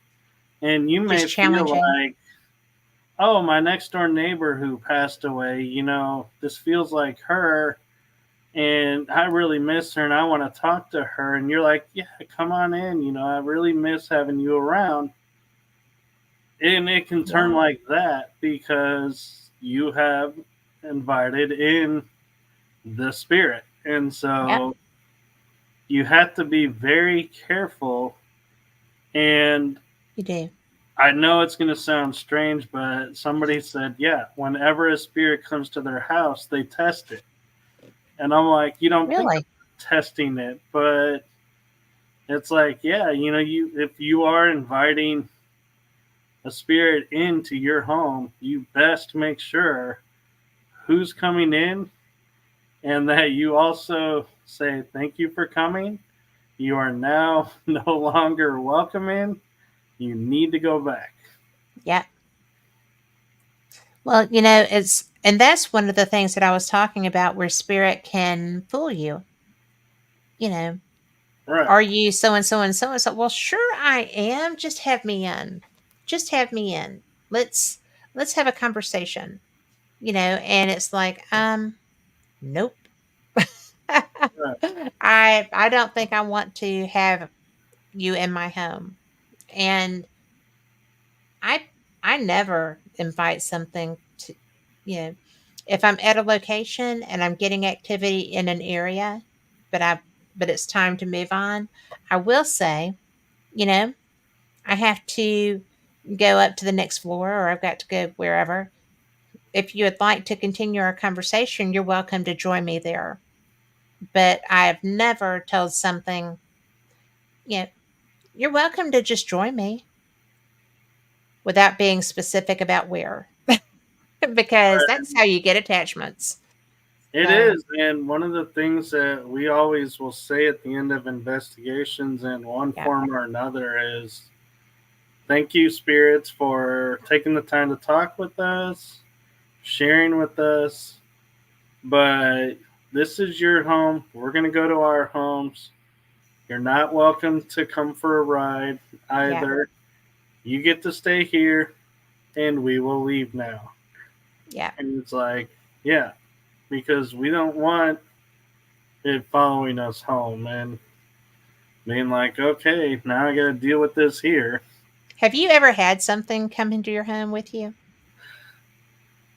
and you may feel like, oh, my next door neighbor who passed away, this feels like her, and I really miss her, and I want to talk to her. And you're like, yeah, come on in. I really miss having you around. And it can turn like that because you have invited in the spirit. And so you have to be very careful. And you do. I know it's going to sound strange, but somebody said, yeah, whenever a spirit comes to their house, they test it. And I'm like, you don't think of testing it, but it's like, yeah, if you are inviting a spirit into your home, you best make sure who's coming in, and that you also say, thank you for coming. You are now no longer welcome in. You need to go back. Yeah. Well, and that's one of the things that I was talking about where spirit can fool you. Are you so and so and so and so? Well, sure I am. Just have me in. Just have me in. Let's have a conversation. And it's like, nope. I don't think I want to have you in my home. And I never invite something to, if I'm at a location and I'm getting activity in an area, but it's time to move on, I will say, I have to go up to the next floor or I've got to go wherever. If you would like to continue our conversation, you're welcome to join me there. But I've never told something, you're welcome to just join me without being specific about where. Because that's how you get attachments. It is. And one of the things that we always will say at the end of investigations in one form or another is, thank you, spirits, for taking the time to talk with us, sharing with us. But this is your home. We're going to go to our homes. You're not welcome to come for a ride either. You get to stay here, and we will leave now. Yeah. And it's like, yeah, because we don't want it following us home and being like, okay, now I got to deal with this here. Have you ever had something come into your home with you?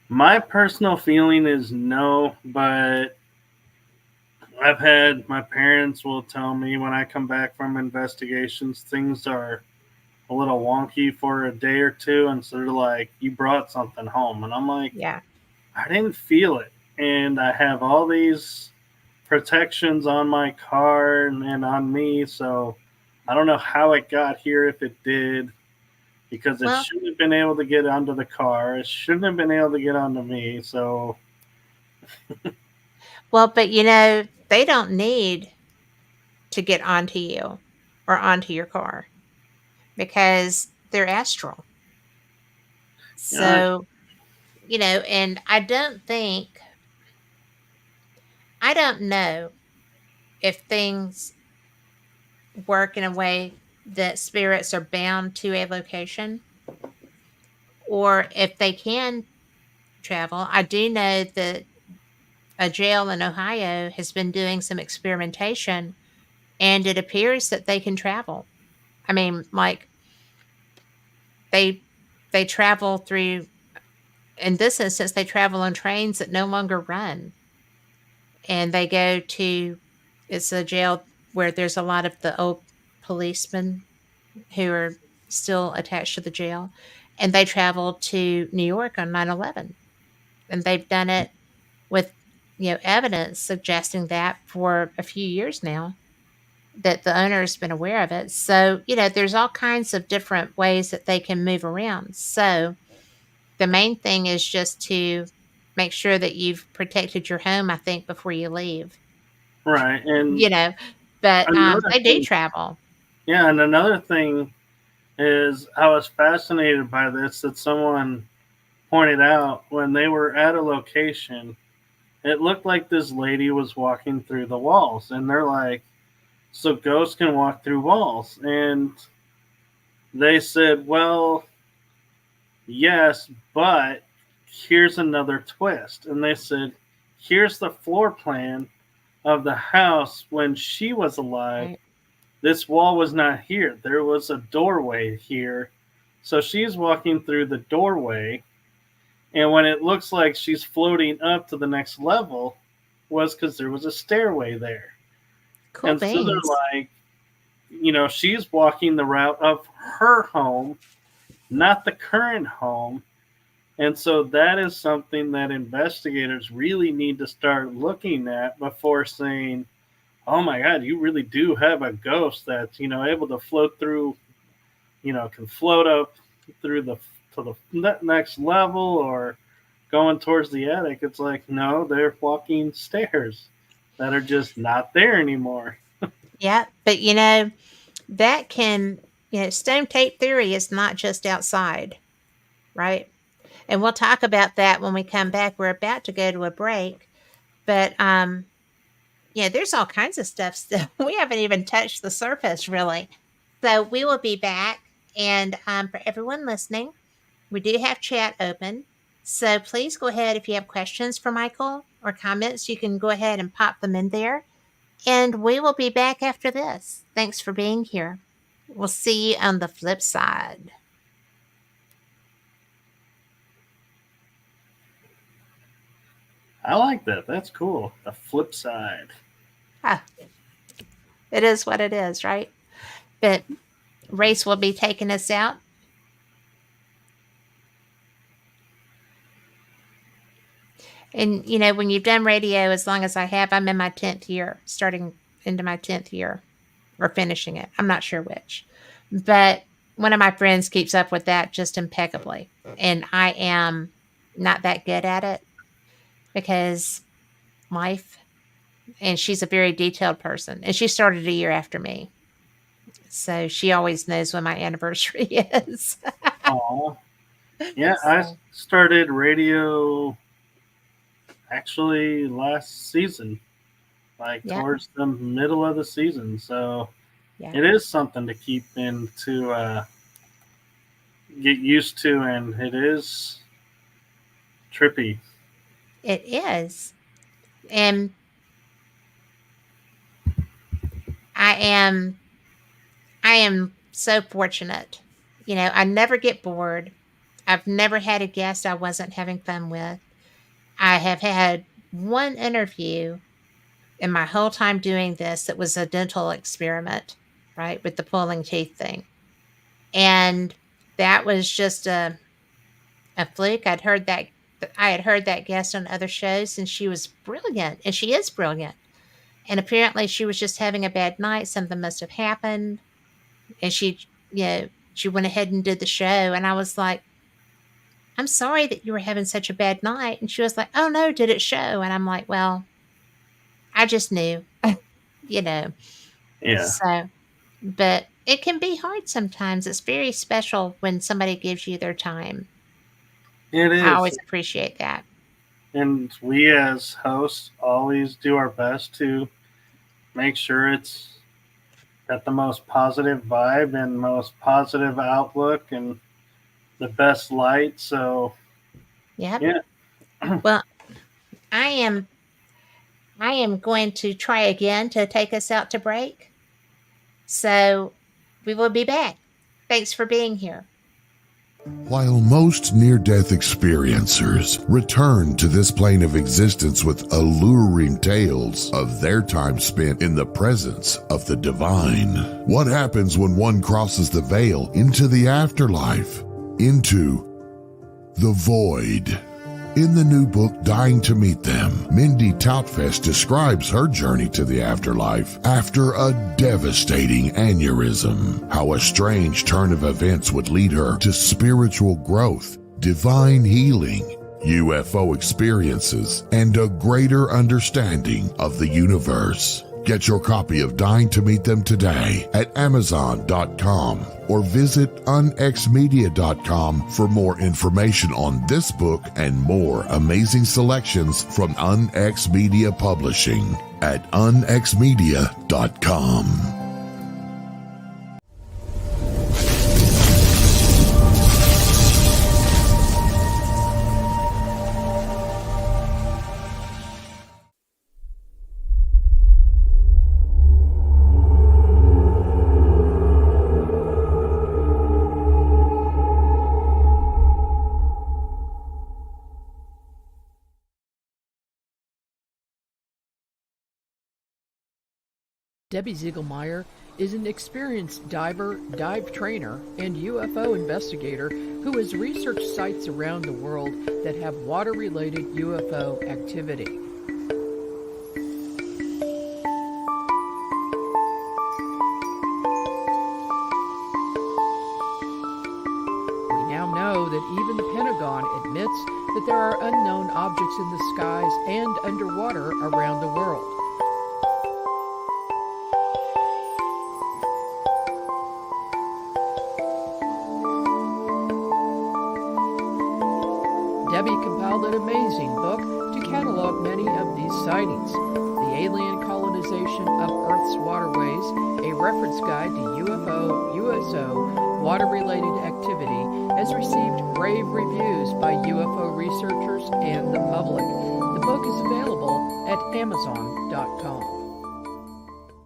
My personal feeling is no, but I've had my parents will tell me when I come back from investigations, things are a little wonky for a day or two. And so they're like, you brought something home. And I'm like, Yeah. I didn't feel it. And I have all these protections on my car and on me. So I don't know how it got here, if it did, because it Well, shouldn't have been able to get onto the car. It shouldn't have been able to get onto me. So, but they don't need to get onto you or onto your car because they're astral. you know, So, and I don't know if things work in a way that spirits are bound to a location or if they can travel. I do know that a jail in Ohio has been doing some experimentation and it appears that they can travel. I mean, like they travel through, in this instance, they travel on trains that no longer run. And they go to, it's a jail where there's a lot of the old policemen who are still attached to the jail. And they travel to New York on 9/11. And they've done it with, evidence suggesting that for a few years now that the owner has been aware of it. So, there's all kinds of different ways that they can move around. So the main thing is just to make sure that you've protected your home, I think, before you leave. right. And But another they do thing, travel. yeah, and another thing is I was fascinated by this that someone pointed out when they were at a location. It looked like this lady was walking through the walls, and they're like, so ghosts can walk through walls. And they said, well, yes, but here's another twist. And they said, here's the floor plan of the house when she was alive. Right. This wall was not here. There was a doorway here. So she's walking through the doorway. And when it looks like she's floating up to the next level, was because there was a stairway there. Cool And so they're beans. like, she's walking the route of her home, not the current home. And so that is something that investigators really need to start looking at before saying, oh my God, you really do have a ghost that's, able to float through, can float up through to the next level or going towards the attic. It's like, no, they're walking stairs that are just not there anymore. Yeah. But, that can, stone tape theory is not just outside, right? And we'll talk about that when we come back. We're about to go to a break. But, there's all kinds of stuff still. We haven't even touched the surface, really. So we will be back. And for everyone listening, we do have chat open. So please go ahead. If you have questions for Michael or comments, you can go ahead and pop them in there. And we will be back after this. Thanks for being here. We'll see you on the flip side. I like that. That's cool. The flip side. It is what it is, right? But Race will be taking us out. And, when you've done radio as long as I have, I'm in my 10th year, starting into my 10th year or finishing it. I'm not sure which. But one of my friends keeps up with that just impeccably. And I am not that good at it because life, and she's a very detailed person. And she started a year after me. So she always knows when my anniversary is. Oh, yeah. I started radio actually last season, towards the middle of the season. So it is something to keep in to get used to, and it is trippy. It is. And I am so fortunate, I never get bored. I've never had a guest I wasn't having fun with. I have had one interview in my whole time doing this that was a dental experiment, right, with the pulling teeth thing. And that was just a fluke. I had heard that guest on other shows, and she was brilliant, and she is brilliant. And apparently she was just having a bad night. Something must have happened. And she went ahead and did the show. And I was like, I'm sorry that you were having such a bad night. And she was like, oh no, did it show? And I'm like, well, I just knew, Yeah. So, but it can be hard sometimes. It's very special when somebody gives you their time. It is. I always appreciate that. And we as hosts always do our best to make sure it's got the most positive vibe and most positive outlook and the best light. So, Yep. yeah. Well, I am going to try again to take us out to break. So we will be back. Thanks for being here. While most near-death experiencers return to this plane of existence with alluring tales of their time spent in the presence of the divine, what happens when one crosses the veil into the afterlife, into the void? In the new book, Dying to Meet Them, Mindy Toutfest describes her journey to the afterlife after a devastating aneurysm, how a strange turn of events would lead her to spiritual growth, divine healing, UFO experiences, and a greater understanding of the universe. Get your copy of Dying to Meet Them today at Amazon.com or visit unxmedia.com for more information on this book and more amazing selections from UnX Media Publishing at unxmedia.com. Debbie Ziegelmeyer is an experienced diver, dive trainer, and UFO investigator who has researched sites around the world that have water-related UFO activity. We now know that even the Pentagon admits that there are unknown objects in the skies and underwater around the world. Debbie compiled an amazing book to catalog many of these sightings. The Alien Colonization of Earth's Waterways, a reference guide to UFO, USO, water-related activity, has received rave reviews by UFO researchers and the public. The book is available at Amazon.com.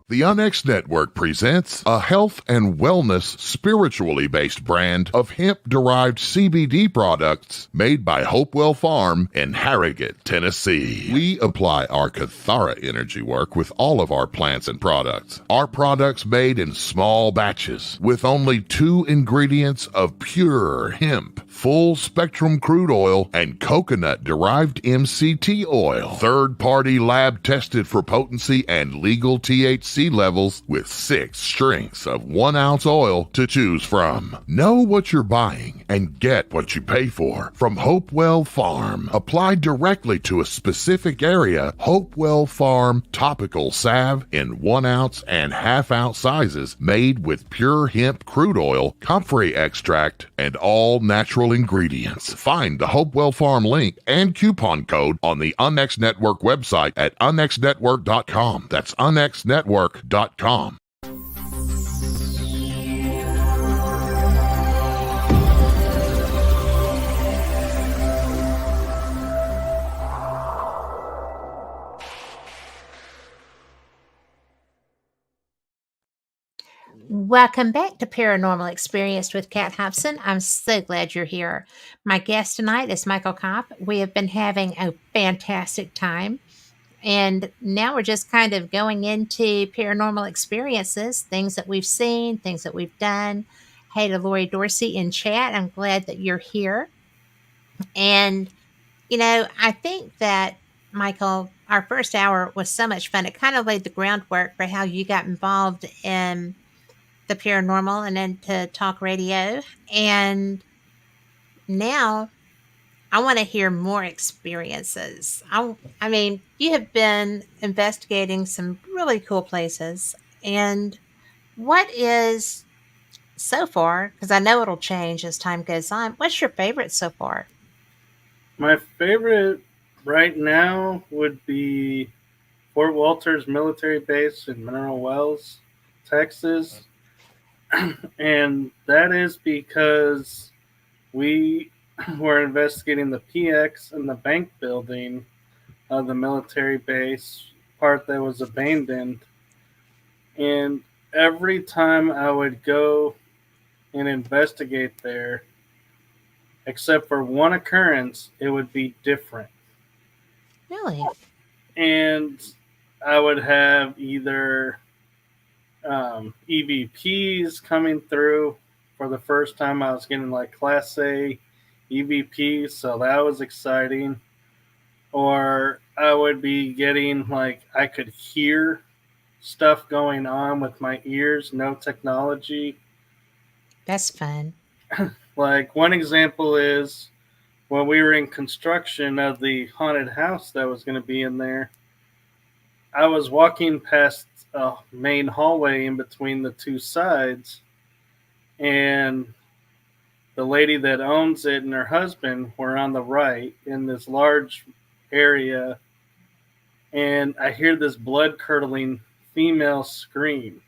The UnX Network presents a health and wellness spiritually based brand of hemp-derived CBD products made by Hopewell Farm in Harrogate, Tennessee. We apply our Cathara energy work with all of our plants and products. Our products made in small batches with only 2 ingredients of pure hemp, full-spectrum crude oil, and coconut-derived MCT oil. Third-party lab tested for potency and legal THC levels with 6 strengths of 1 ounce oil to choose from. Know what you're buying and get what you pay for from Hopewell Farm. Applied directly to a specific area, Hopewell Farm topical salve in 1 ounce and ½ ounce sizes made with pure hemp crude oil, comfrey extract, and all natural ingredients. Find the Hopewell Farm link and coupon code on the UnX Network website at unxnetwork.com. That's unxnetwork.com. Welcome back to Paranormal Experienced with Kat Hobson. I'm so glad you're here. My guest tonight is Newkopf. We have been having a fantastic time. And now we're just kind of going into paranormal experiences, things that we've seen, things that we've done. Hey to Lori Dorsey in chat. I'm glad that you're here. And, I think that, Michael, our first hour was so much fun. It kind of laid the groundwork for how you got involved in the paranormal and into talk radio. And now I want to hear more experiences. I mean, you have been investigating some really cool places. And what is so far, because I know it'll change as time goes on, what's your favorite so far? My favorite right now would be Fort Walters Military Base in Mineral Wells, Texas. And that is because we were investigating the PX and the bank building of the military base, part that was abandoned. And every time I would go and investigate there, except for one occurrence, it would be different. Really? And I would have either EVPs coming through. For the first time, I was getting like Class A EVPs, so that was exciting. Or I would be getting like I could hear stuff going on with my ears, no technology. That's fun. Like one example is when we were in construction of the haunted house that was going to be in there, I was walking past a main hallway in between the two sides, and the lady that owns it and her husband were on the right in this large area, and I hear this blood-curdling female scream.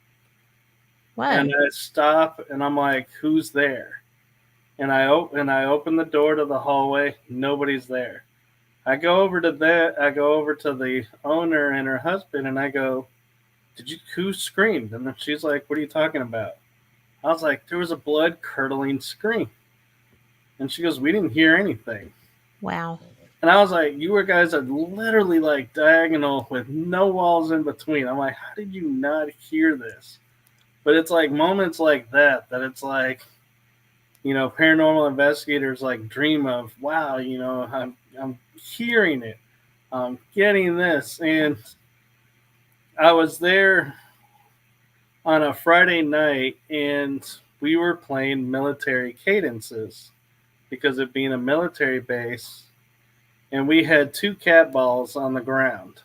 Wow. And I stop, and I'm like, who's there? And I open the door to the hallway. Nobody's there. I go over to the owner and her husband, and I go, who screamed? And then she's like, what are you talking about? I was like, there was a blood-curdling scream. And she goes, we didn't hear anything. Wow. And I was like, you guys are literally like diagonal with no walls in between. I'm like, how did you not hear this? But it's like moments like that it's like, paranormal investigators like dream of, wow, I'm hearing it. I'm getting this. And I was there on a Friday night, and we were playing military cadences because of being a military base. And we had 2 cat balls on the ground.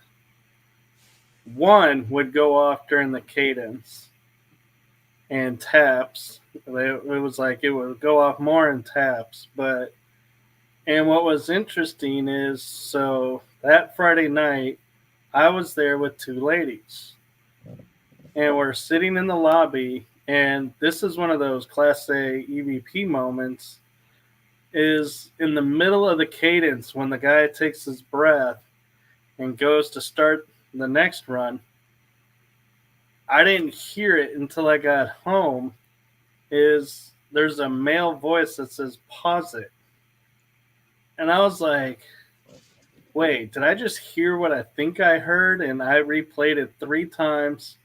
One would go off during the cadence and taps. It was like it would go off more in taps. And what was interesting is, so that Friday night, I was there with 2 ladies. And we're sitting in the lobby, and this is one of those Class A EVP moments, is in the middle of the cadence when the guy takes his breath and goes to start the next run. I didn't hear it until I got home. There's a male voice that says, pause it. And I was like, wait, did I just hear what I think I heard? And I replayed it 3 times.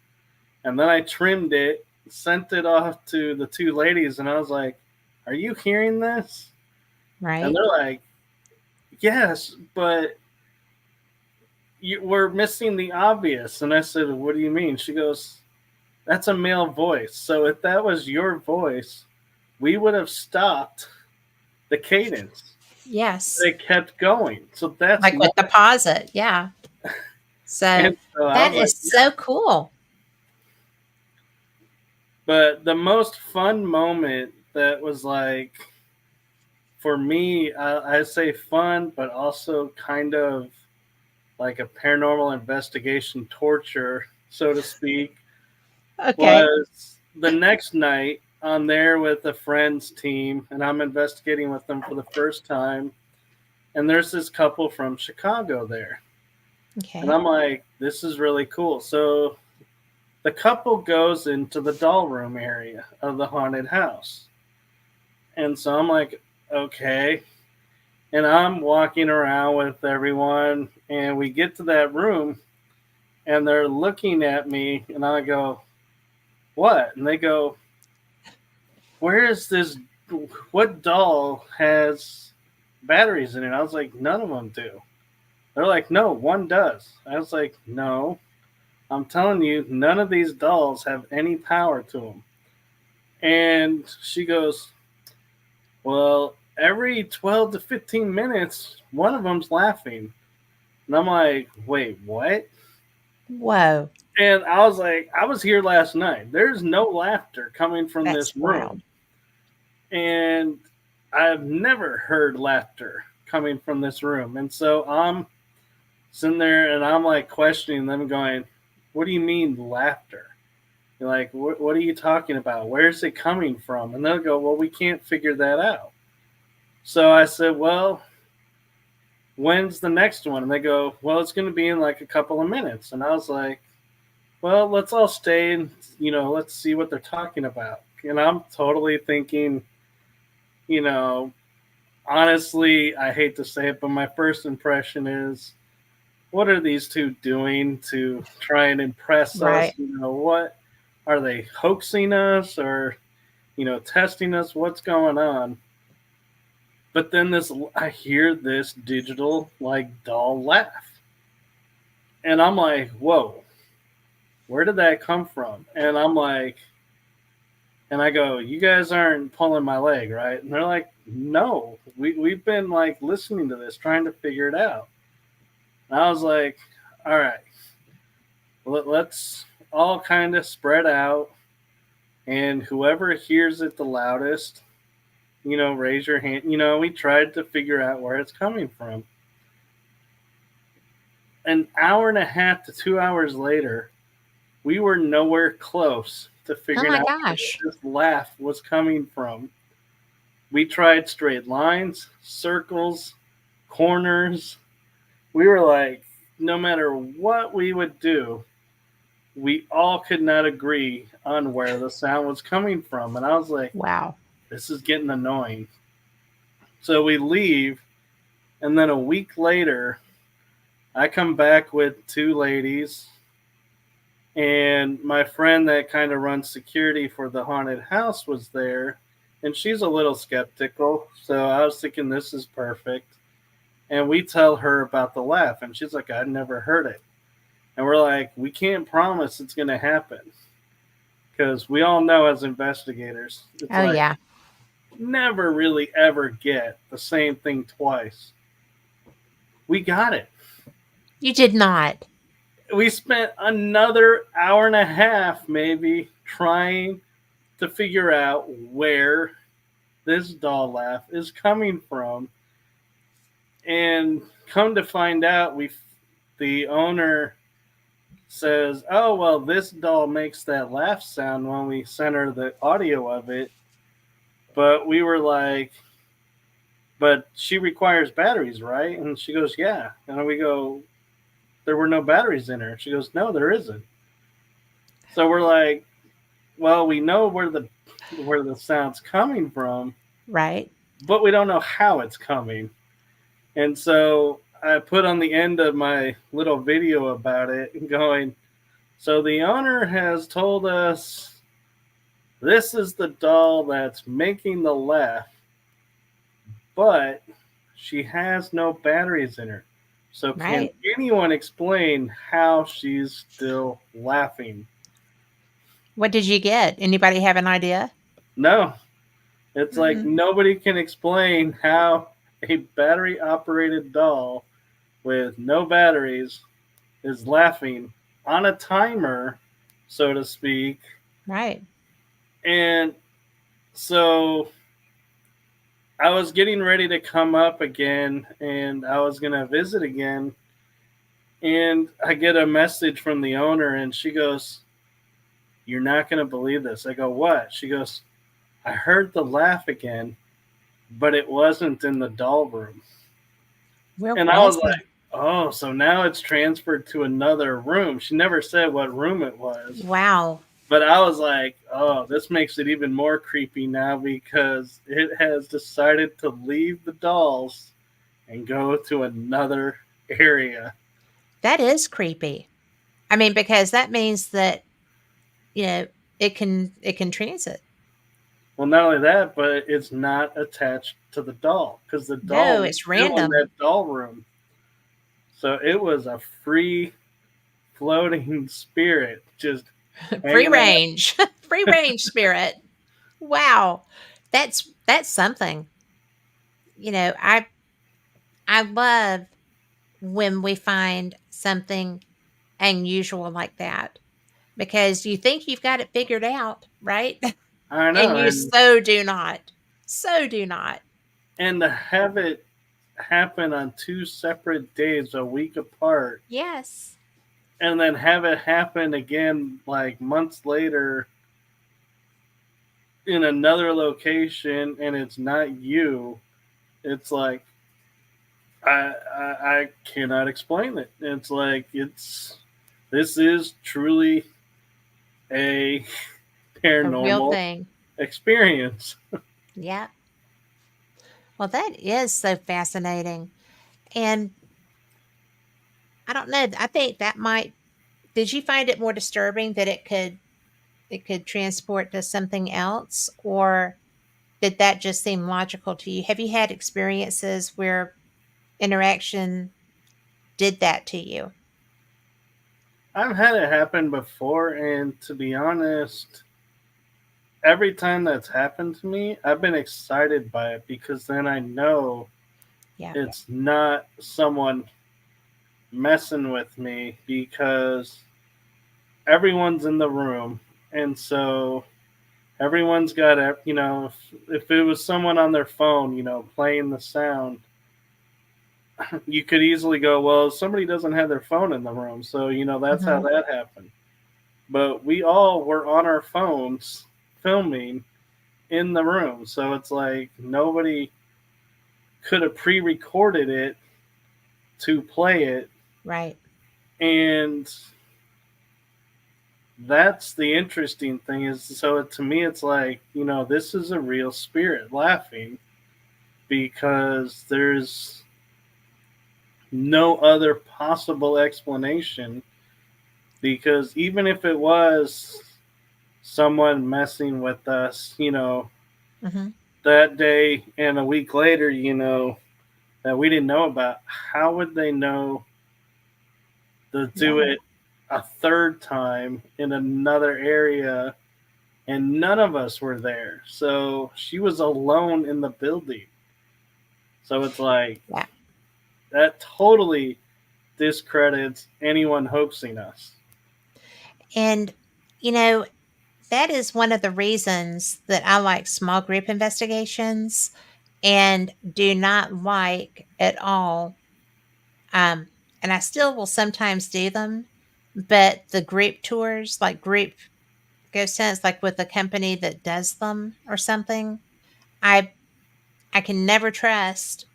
And then I trimmed it, sent it off to the 2 ladies, and I was like, are you hearing this? Right. And they're like, yes, but we're missing the obvious. And I said, what do you mean? She goes, that's a male voice. So if that was your voice, we would have stopped the cadence. Yes. They kept going. So that's like with the pause it. Yeah. So that is so cool. But the most fun moment that was like, for me, I say fun, but also kind of like a paranormal investigation torture, so to speak, was the next night. I'm there with a friend's team, and I'm investigating with them for the first time. And there's this couple from Chicago there. Okay. And I'm like, this is really cool. So the couple goes into the doll room area of the haunted house. And so I'm like, okay. And I'm walking around with everyone, and we get to that room, and they're looking at me, and I go, what? And they go, where is this? What doll has batteries in it? I was like, none of them do. They're like, no, one does. I was like, no, I'm telling you, none of these dolls have any power to them. And she goes, well, every 12 to 15 minutes, one of them's laughing. And I'm like, wait, what? Whoa. And I was like, I was here last night. There's no laughter coming from That's this room. wild. And I've never heard laughter coming from this room. And so I'm sitting there and I'm like questioning them, going, what do you mean laughter? You're like, what are you talking about? Where's it coming from? And they'll go, well, we can't figure that out. So I said, well, when's the next one? And they go, well, it's going to be in like a couple of minutes. And I was like, well, let's all stay and, let's see what they're talking about. And I'm totally thinking, honestly, I hate to say it, but my first impression is, what are these two doing to try and impress us? What are they hoaxing us or, testing us? What's going on? But then I hear this digital doll laugh. And I'm like, whoa, where did that come from? And I'm like, and I go, you guys aren't pulling my leg, right? And they're like, no, we've been listening to this, trying to figure it out. And I was like, all right, let's all kind of spread out. And whoever hears it the loudest, raise your hand. We tried to figure out where it's coming from. An hour and a half to 2 hours later, we were nowhere close to figuring out where this laugh was coming from. We tried straight lines, circles, corners. We were like, no matter what we would do, we all could not agree on where the sound was coming from. And I was like, wow, this is getting annoying. So we leave, and then a week later, I come back with two ladies, and my friend that kind of runs security for the haunted house was there, and she's a little skeptical. So I was thinking, this is perfect. And we tell her about the laugh, and she's like, I'd never heard it. And we're like, we can't promise it's going to happen. Because we all know as investigators, it's never really ever get the same thing twice. We got it. You did not. We spent another hour and a half maybe trying to figure out where this doll laugh is coming from. And come to find out, the owner says, oh, well, this doll makes that laugh sound when we sent her the audio of it. But we were like, but she requires batteries, right? And she goes, yeah. And we go, there were no batteries in her. She goes, no, there isn't. So we're like, well, we know where the sound's coming from. Right. But we don't know how it's coming. And so I put on the end of my little video about it going, so the owner has told us this is the doll that's making the laugh, but she has no batteries in her. So can anyone explain how she's still laughing? What did you get? Anybody have an idea? No. It's like nobody can explain how a battery-operated doll with no batteries is laughing on a timer, so to speak. Right. And so I was getting ready to come up again, and I was going to visit again. And I get a message from the owner, and she goes, you're not going to believe this. I go, what? She goes, I heard the laugh again, but it wasn't in the doll room. Where and I was like, Oh, so now it's transferred to another room. She never said what room it was. Wow. But I was like, oh, this makes it even more creepy now because it has decided to leave the dolls and go to another area. That is creepy. I mean, because that means that, it can transit. Well, not only that, but it's not attached to the doll because the doll No, was it's still in random. that doll room. So it was a free floating spirit just Free hanging out. range. Free range spirit. Wow. That's something. I love when we find something unusual like that because you think you've got it figured out, right? I And know, you so do not. So do not. and to have it happen on 2 separate days, a week apart, Yes. and then have it happen again like months later in another location, and it's not you. It's like I cannot explain it. It's like this is truly a A real paranormal thing. experience. Yeah. Well, that is so fascinating. And I don't know. I think that might. Did you find it more disturbing that it could transport to something else, or did that just seem logical to you? Have you had experiences where interaction did that to you? I've had it happen before, and to be honest, every time that's happened to me, I've been excited by it because then I know Yeah. it's not someone messing with me because everyone's in the room. And so everyone's got, if it was someone on their phone, playing the sound, you could easily go, well, somebody doesn't have their phone in the room. So, that's how Mhm. that happened. But we all were on our phones filming in the room. So it's like nobody could have pre recorded it to play it. Right. And that's the interesting thing is so to me it's like, this is a real spirit laughing because there's no other possible explanation because even if it was someone messing with us, Mhm. that day and a week later, that we didn't know about, how would they know to do Yeah. it a third time in another area? And none of us were there. So she was alone in the building. So it's like, Yeah. that totally discredits anyone hoaxing us. And that is one of the reasons that I like small group investigations and do not like at all. And I still will sometimes do them, but the group tours, like group ghost hunts, like with a company that does them or something, I I can never trust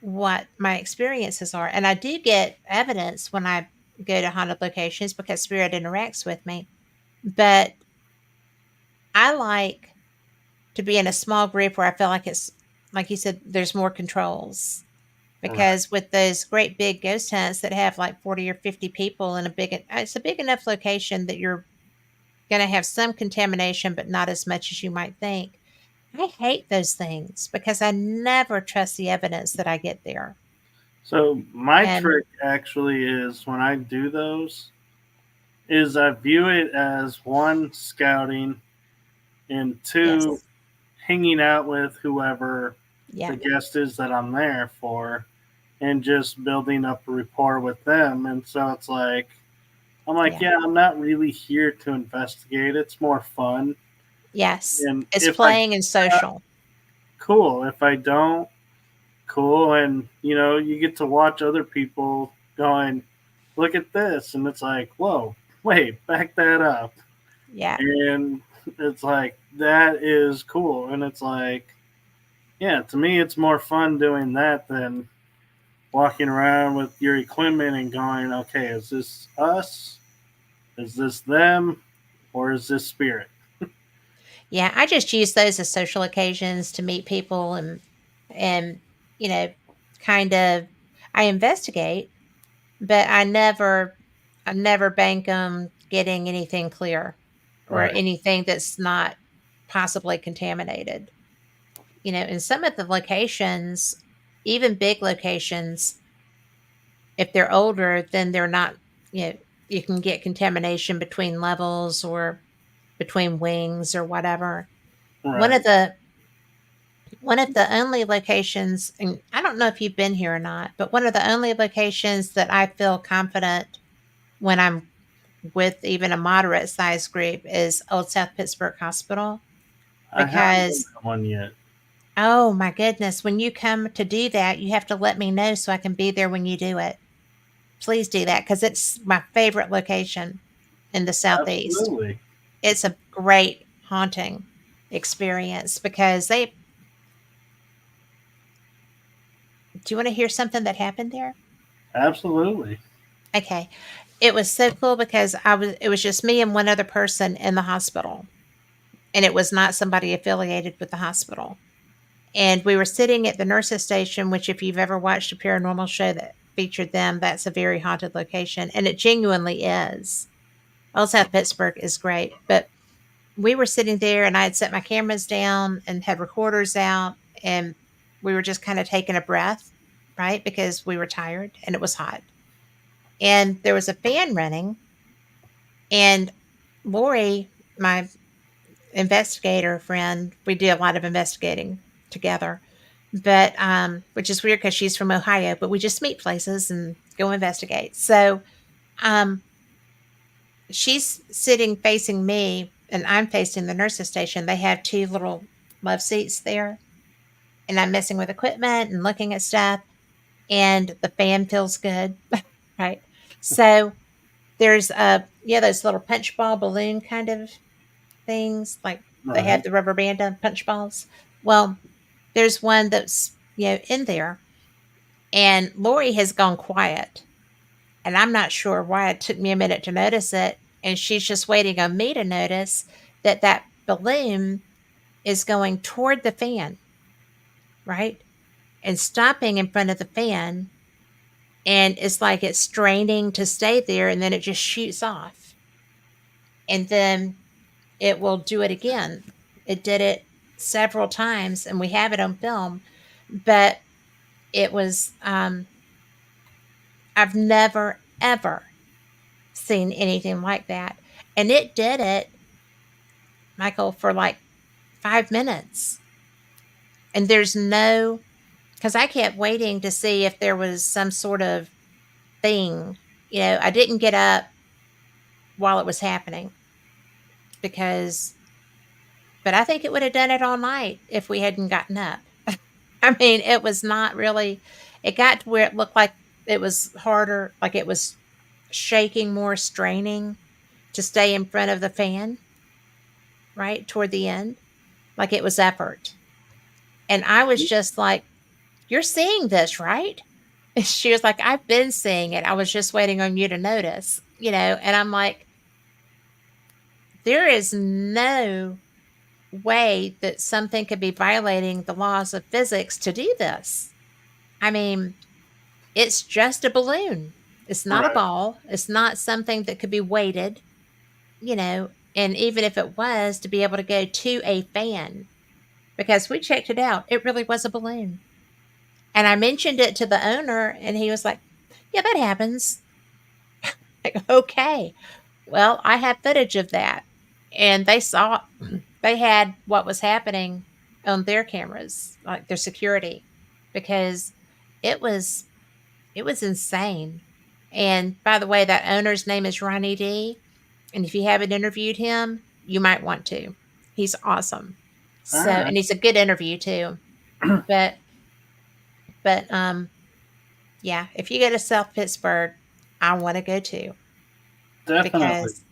what my experiences are. And I do get evidence when I go to haunted locations because spirit interacts with me. But I like to be in a small group where I feel like it's like you said, there's more controls. Right. Because with those great big ghost hunts that have like 40 or 50 people in it's a big enough location that you're going to have some contamination, but not as much as you might think. I hate those things because I never trust the evidence that I get there. So my And trick actually is when I do those is I view it as one, scouting, and two, yes, hanging out with whoever yeah, the guest is that I'm there for and just building up a rapport with them. And so it's like, I'm like, yeah, yeah, I'm not really here to investigate. It's more fun. yes. And It's if I, playing and social. cool. If I don't, cool. And, you get to watch other people going, look at this. And it's like, whoa, wait, back that up. Yeah. And it's like, that is cool. And it's like, yeah, to me, it's more fun doing that than walking around with your equipment and going, okay, is this us? Is this them? Or is this spirit? Yeah, I just use those as social occasions to meet people and you know, kind of I investigate, but I never bank on getting anything clear or Right. anything that's not possibly contaminated. In some of the locations, even big locations, if they're older, then they're not, you can get contamination between levels or between wings or whatever. One of Right. the one of the only locations, and I don't know if you've been here or not, but one of the only locations that I feel confident when I'm with even a moderate sized group is Old South Pittsburgh Hospital. I haven't done Because, that one yet. oh my goodness, when you come to do that, you have to let me know so I can be there when you do it. Please do that because it's my favorite location in the Southeast. Absolutely. It's a great haunting experience because they. Do you want to hear something that happened there? Absolutely. Okay. It was so cool because it was just me and one other person in the hospital. And it was not somebody affiliated with the hospital. And we were sitting at the nurses station, which if you've ever watched a paranormal show that featured them, that's a very haunted location. And it genuinely is. Old South Pittsburgh is great. But we were sitting there and I had set my cameras down and had recorders out and we were just kind of taking a breath, right? Because we were tired and it was hot. And there was a fan running. And Lori, my investigator friend, we do a lot of investigating together, but which is weird because she's from Ohio, but we just meet places and go investigate. So she's sitting facing me and I'm facing the nurses station. They have two little love seats there and I'm messing with equipment and looking at stuff and the fan feels good. Right. So there's those little punch ball balloon kind of things, like they have Right. the rubber band on punch balls. Well, there's one that's in there and Lori has gone quiet and I'm not sure why. It took me a minute to notice it, and she's just waiting on me to notice that balloon is going toward the fan, right? And stopping in front of the fan, and it's like it's straining to stay there, and then it just shoots off. And then it will do it again. It did it several times, and we have it on film, but it was, I've never, ever seen anything like that. And it did it, Michael, for like 5 minutes. And because I kept waiting to see if there was some sort of thing. I didn't get up while it was happening but I think it would have done it all night if we hadn't gotten up. I mean, it was not really, it got to where it looked like it was harder, like it was shaking more, straining to stay in front of the fan, right? Toward the end, like it was effort. And I was just like, "You're seeing this, right?" And she was like, "I've been seeing it. I was just waiting on you to notice, And I'm like, there is no way that something could be violating the laws of physics to do this. I mean, it's just a balloon. It's not a Right. ball. It's not something that could be weighted, and even if it was, to be able to go to a fan, because we checked it out. It really was a balloon. And I mentioned it to the owner, and he was like, "Yeah, that happens." Like, okay. Well, I have footage of that. And they had what was happening on their cameras, like their security, because it was insane. And by the way, that owner's name is Ronnie D. And if you haven't interviewed him, you might want to. He's awesome. All So, right. and he's a good interview too. But yeah, if you go to South Pittsburgh, I want to go too, Definitely. because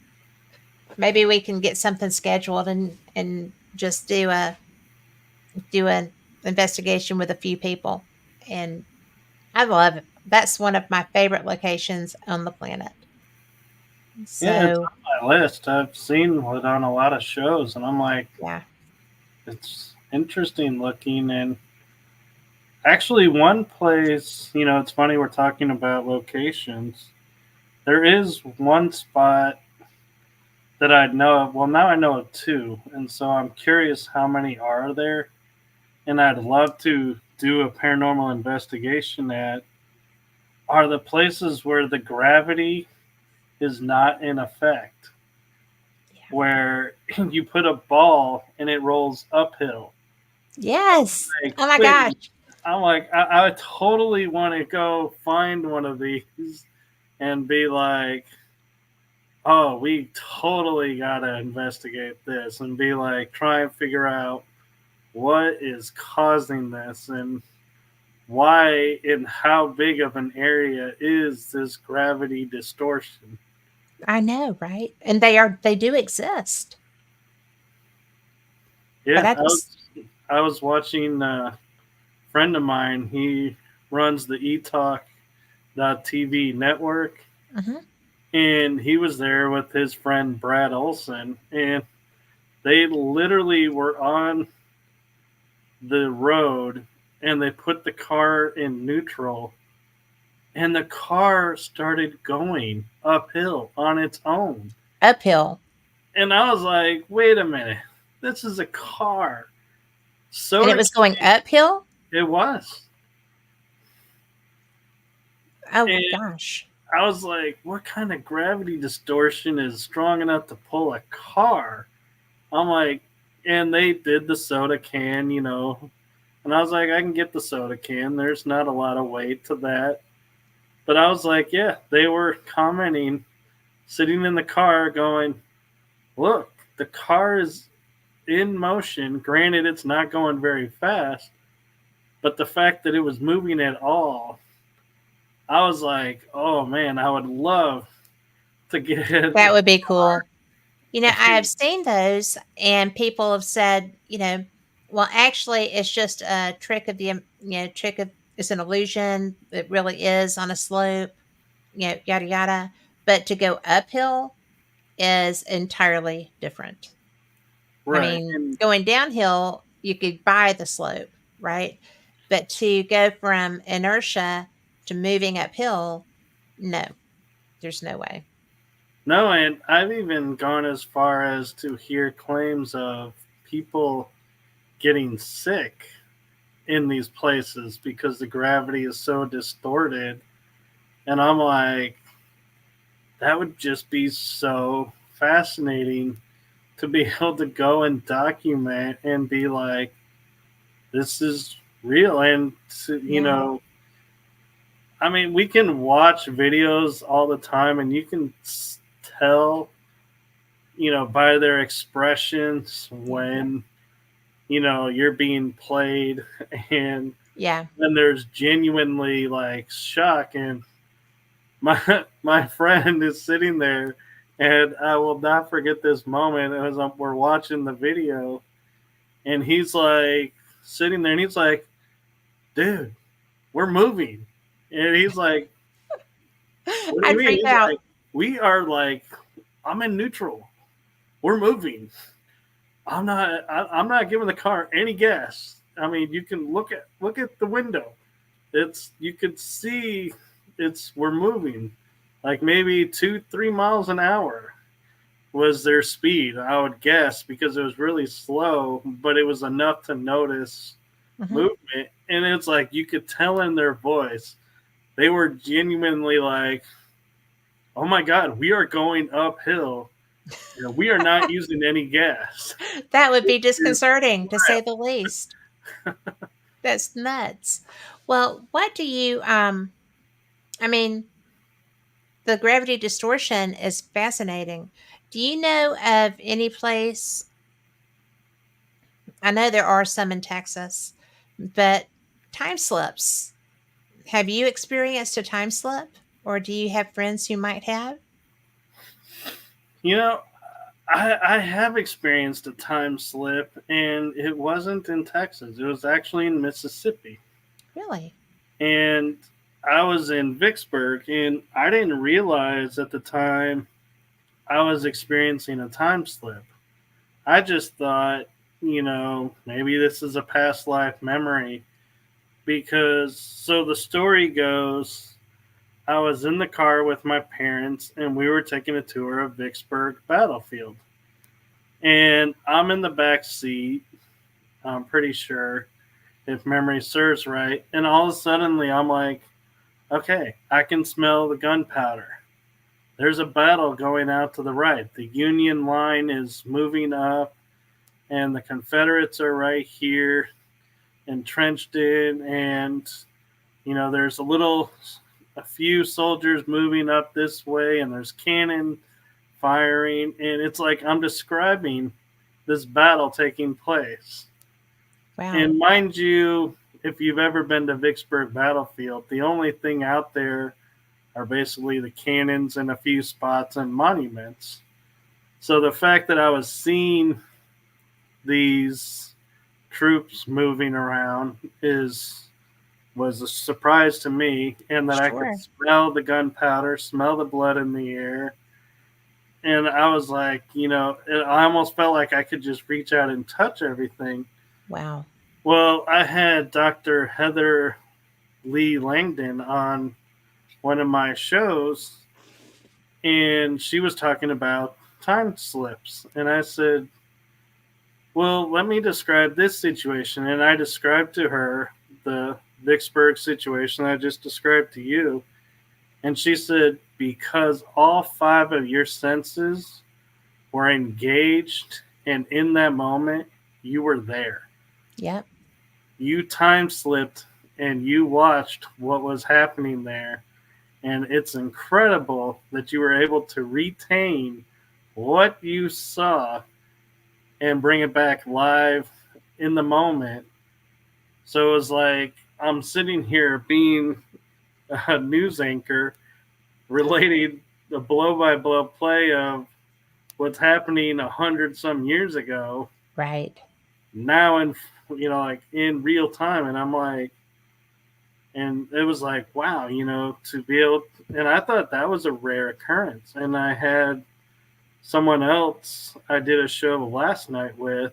maybe we can get something scheduled and just do an investigation with a few people. And I love it. That's one of my favorite locations on the planet. Yeah, it's So, on my list. I've seen it on a lot of shows, and I'm like, yeah. it's interesting looking. And actually, one place, it's funny we're talking about locations. There is one spot that I know of. Well, now I know of two, and so I'm curious how many are there. And I'd love to do a paranormal investigation at are the places where the gravity is not in effect, where you put a ball and it rolls uphill. Yes. Like, Oh my wait, gosh. I'm like, I totally want to go find one of these and be like, oh, we totally got to investigate this and be like, try and figure out what is causing this and why and how big of an area is this gravity distortion. I know, right? And they do exist. Yeah, But I just I was watching a friend of mine. He runs the eTalk.tv network, Mhm. and he was there with his friend Brad Olson, and they literally were on the road, and they put the car in neutral, and the car started going uphill on its own. uphill. And I was like, wait a minute, this is a car. And it was going uphill? It was. Oh And gosh. I was like, what kind of gravity distortion is strong enough to pull a car? I'm like, and they did the soda can, and I was like, I can get the soda can. There's not a lot of weight to that. But I was like, yeah, they were commenting, sitting in the car going, look, the car is in motion. Granted, it's not going very fast, but the fact that it was moving at all, I was like, oh man, I would love to get That a would be cool. I car. have seen those and people have said, well, actually it's just a trick of trick of it's an illusion. It really is on a slope, yada yada. But to go uphill is entirely different. I Right. mean, And going downhill, you could buy the slope, right? But to go from inertia to moving uphill, no, there's no way. no, and I've even gone as far as to hear claims of people getting sick in these places because the gravity is so distorted. And I'm like, that would just be so fascinating to be able to go and document and be like, this is real. And, Yeah. I mean, we can watch videos all the time and you can tell, by their expressions when, you're being played and Yeah. then there's genuinely like shock. And my friend is sitting there and I will not forget this moment as we're watching the video and he's like sitting there and he's like, dude, we're moving. And he's like, what do you I'd mean? freak He's out. like, we are like, I'm in neutral. We're moving. I'm not giving the car any gas. I mean, you can look at the window. You could see we're moving. Like maybe 2-3 miles an hour was their speed, I would guess, because it was really slow, but it was enough to notice movement. And it's like you could tell in their voice. They were genuinely like, oh my God, we are going uphill. We are not using any gas. That would be disconcerting to say the least. That's nuts. Well, what do you I mean, the gravity distortion is fascinating. Do you know of any place? I know there are some in Texas, but time slips. Have you experienced a time slip or do you have friends who might have? You know, I have experienced a time slip, and it wasn't in Texas. It was actually in Mississippi. Really? And I was in Vicksburg, and I didn't realize at the time I was experiencing a time slip. I just thought, maybe this is a past life memory. Because, so the story goes, I was in the car with my parents, and we were taking a tour of Vicksburg battlefield. And I'm in the back seat, I'm pretty sure, if memory serves right. And all of a sudden, I'm like, okay, I can smell the gunpowder. There's a battle going out to the right. The Union line is moving up, and the Confederates are right here, entrenched in. And, there's a few soldiers moving up this way, and there's cannon firing. And it's like I'm describing this battle taking place. Wow. And mind you, if you've ever been to Vicksburg battlefield, the only thing out there are basically the cannons and a few spots and monuments. So the fact that I was seeing these troops moving around was a surprise to me, and that I could smell the gunpowder, smell the blood in the air. And I was like, I almost felt like I could just reach out and touch everything. Wow. Well, I had Dr. Heather Lee Langdon on one of my shows, and she was talking about time slips. And I said, well, let me describe this situation. And I described to her the Vicksburg situation I just described to you. And she said, because all 5 of your senses were engaged, and in that moment, you were there. Yep. You time slipped and you watched what was happening there. And it's incredible that you were able to retain what you saw and bring it back live in the moment. So it was like I'm sitting here being a news anchor relating the blow-by-blow play of what's happening 100-some years ago. Right. Now in real time. And I'm like, and it was like, wow, to be able, and I thought that was a rare occurrence. And I had someone else I did a show last night with,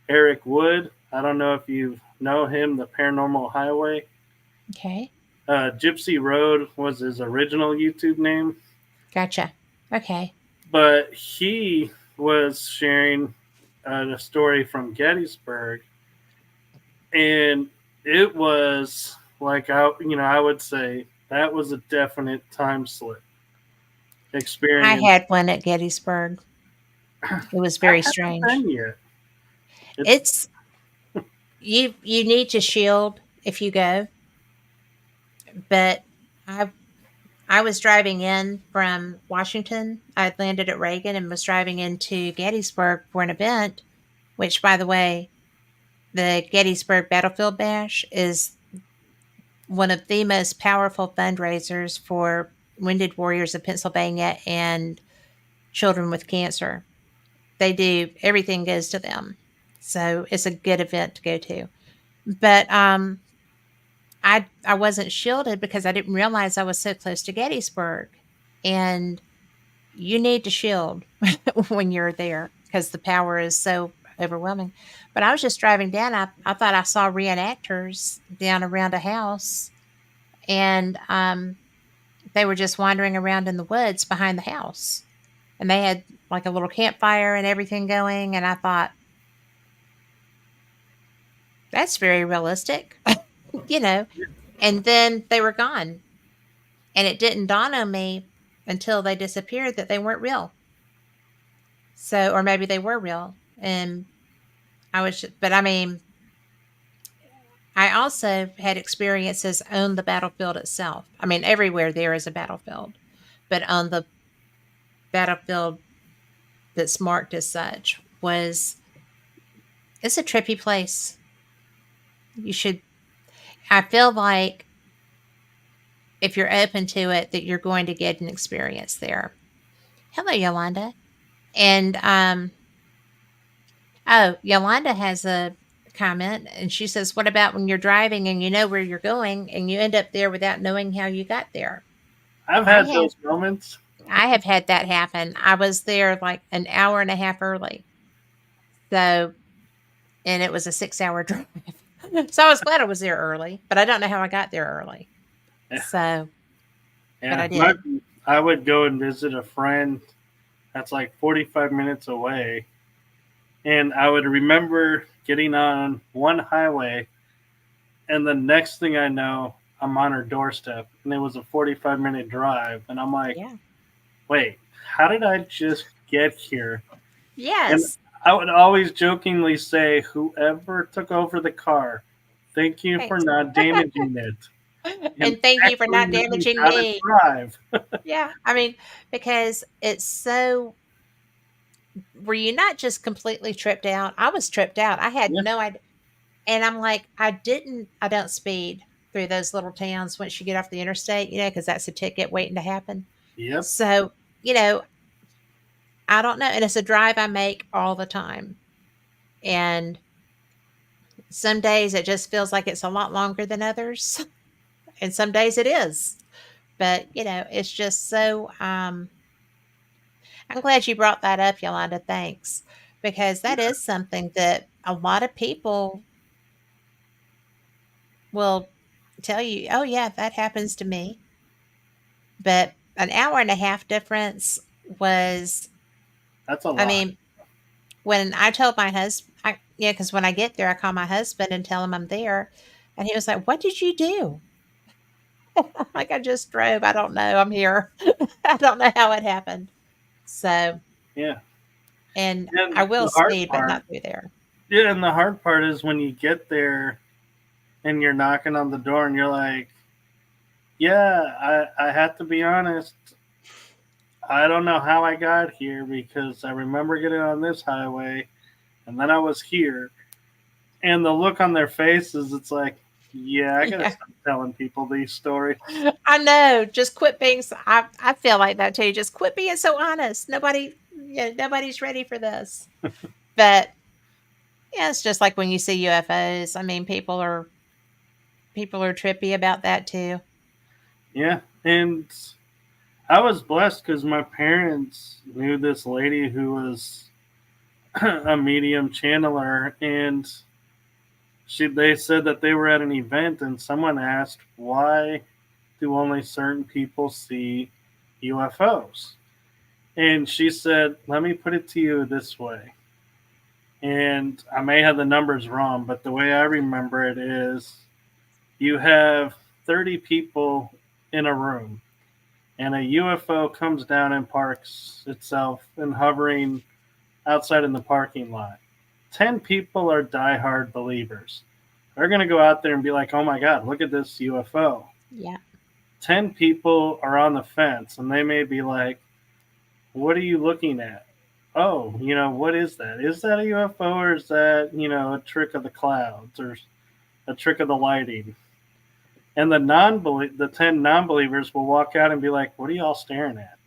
Eric Wood. I don't know if you know him, the Paranormal Highway. Okay. Gypsy Road was his original YouTube name. Gotcha. Okay. But he was sharing a story from Gettysburg, and it was like I would say that was a definite time slip experience. I had one at Gettysburg. It was very strange. It's you need to shield if you go. But I was driving in from Washington. I had landed at Reagan and was driving into Gettysburg for an event, which, by the way, the Gettysburg Battlefield Bash is one of the most powerful fundraisers for wounded warriors of Pennsylvania and children with cancer. They do, everything goes to them. So it's a good event to go to. But I wasn't shielded because I didn't realize I was so close to Gettysburg. And you need to shield when you're there because the power is so overwhelming. But I was just driving down. I thought I saw reenactors down around a house. And they were just wandering around in the woods behind the house. And they had like a little campfire and everything going. And I thought, that's very realistic. And then they were gone. And it didn't dawn on me until they disappeared that they weren't real. So, or maybe they were real. And I also had experiences on the battlefield itself. I mean, everywhere there is a battlefield. But on the battlefield that's marked as such it's a trippy place. I feel like if you're open to it, that you're going to get an experience there. Hello, Yolanda. And, Yolanda has a comment, and she says, what about when you're driving and you know where you're going and you end up there without knowing how you got there? I've had those moments. I have had that happen. I was there like an hour and a half early. So, and it was a 6-hour drive. So I was glad I was there early, but I don't know how I got there early. So, but I did. I would go and visit a friend that's like 45 minutes away. And I would remember getting on one highway, and the next thing I know, I'm on her doorstep, and it was a 45-minute drive. And I'm like, wait, how did I just get here? Yes. And I would always jokingly say, whoever took over the car, thank you for not damaging it. And thank you for not damaging me. Drive. Yeah. I mean, because it's so... Were you not just completely tripped out? I was tripped out. I had no idea. And I'm like, I don't speed through those little towns once you get off the interstate, because that's a ticket waiting to happen. Yep. So, I don't know. And it's a drive I make all the time. And some days it just feels like it's a lot longer than others. And some days it is. But, it's just so... I'm glad you brought that up, Yolanda. Thanks. Because that is something that a lot of people will tell you, oh, yeah, that happens to me. But an hour and a half difference was... That's a lot. I mean, when I told my husband, because when I get there, I call my husband and tell him I'm there. And he was like, what did you do? Like, I just drove. I don't know. I'm here. I don't know how it happened. So, yeah. And I will speed, but not through there. Yeah, and the hard part is when you get there and you're knocking on the door and you're like, yeah, I have to be honest. I don't know how I got here because I remember getting on this highway and then I was here. And the look on their faces, it's like, I gotta stop telling people these stories. I know. Just quit being... I feel like that too. Just quit being so honest. Nobody's ready for this. But it's just like when you see UFOs. I mean, people are trippy about that too. Yeah, and I was blessed because my parents knew this lady who was a medium channeler, and they said that they were at an event and someone asked, why do only certain people see UFOs? And she said, let me put it to you this way. And I may have the numbers wrong, but the way I remember it is you have 30 people in a room and a UFO comes down and parks itself and hovering outside in the parking lot. 10 people are diehard believers. They're going to go out there and be like, oh my God, look at this UFO. Yeah. 10 people are on the fence and they may be like, what are you looking at? Oh, what is that? Is that a UFO or is that, a trick of the clouds or a trick of the lighting? And the 10 non-believers will walk out and be like, what are y'all staring at?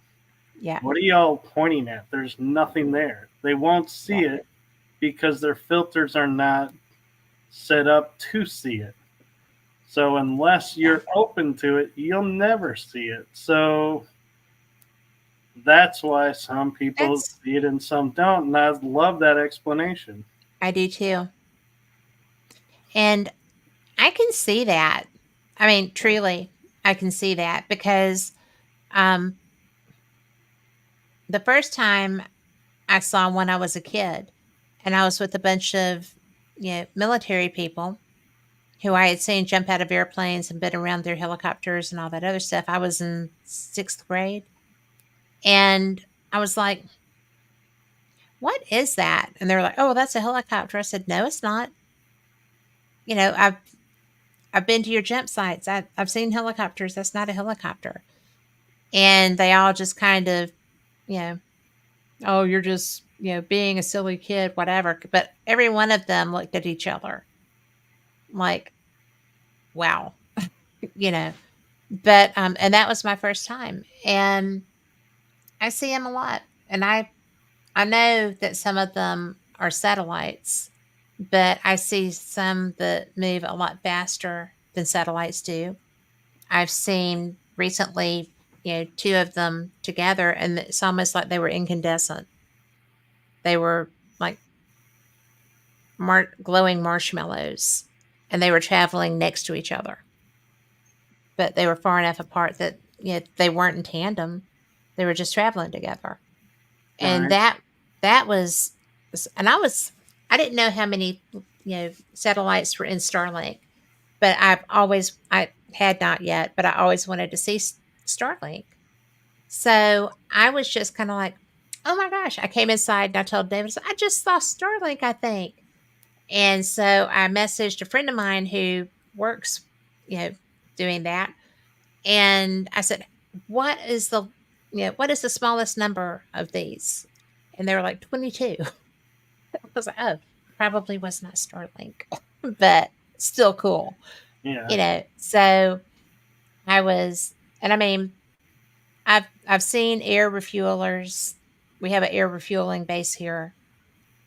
Yeah. What are y'all pointing at? There's nothing there. They won't see it because their filters are not set up to see it. So unless you're open to it, you'll never see it. So that's why some people see it and some don't. And I love that explanation. I do too. And I can see that. I mean, truly, I can see that because the first time I saw one, I was a kid. And I was with a bunch of, military people who I had seen jump out of airplanes and been around their helicopters and all that other stuff. I was in 6th grade. And I was like, what is that? And they were like, oh, that's a helicopter. I said, no, it's not. I've been to your jump sites. I've seen helicopters. That's not a helicopter. And they all just kind of, oh, you're just, being a silly kid, whatever. But every one of them looked at each other like, wow, But, and that was my first time. And I see them a lot. And I know that some of them are satellites but I see some that move a lot faster than satellites do. I've seen recently, two of them together, and it's almost like they were incandescent. They were like glowing marshmallows, and they were traveling next to each other. But they were far enough apart that they weren't in tandem. They were just traveling together. And Right. that was, and I didn't know how many satellites were in Starlink, but I had not yet, but I always wanted to see Starlink. So I was just kind of like, oh my gosh! I came inside and I told David, I just saw Starlink, I think. And so I messaged a friend of mine who works, doing that, and I said, "What is the smallest number of these?" And they were like 22. I was like, "Oh, probably was not Starlink, but still cool." Yeah. So I was, and I mean, I've seen air refuelers. We have an air refueling base here,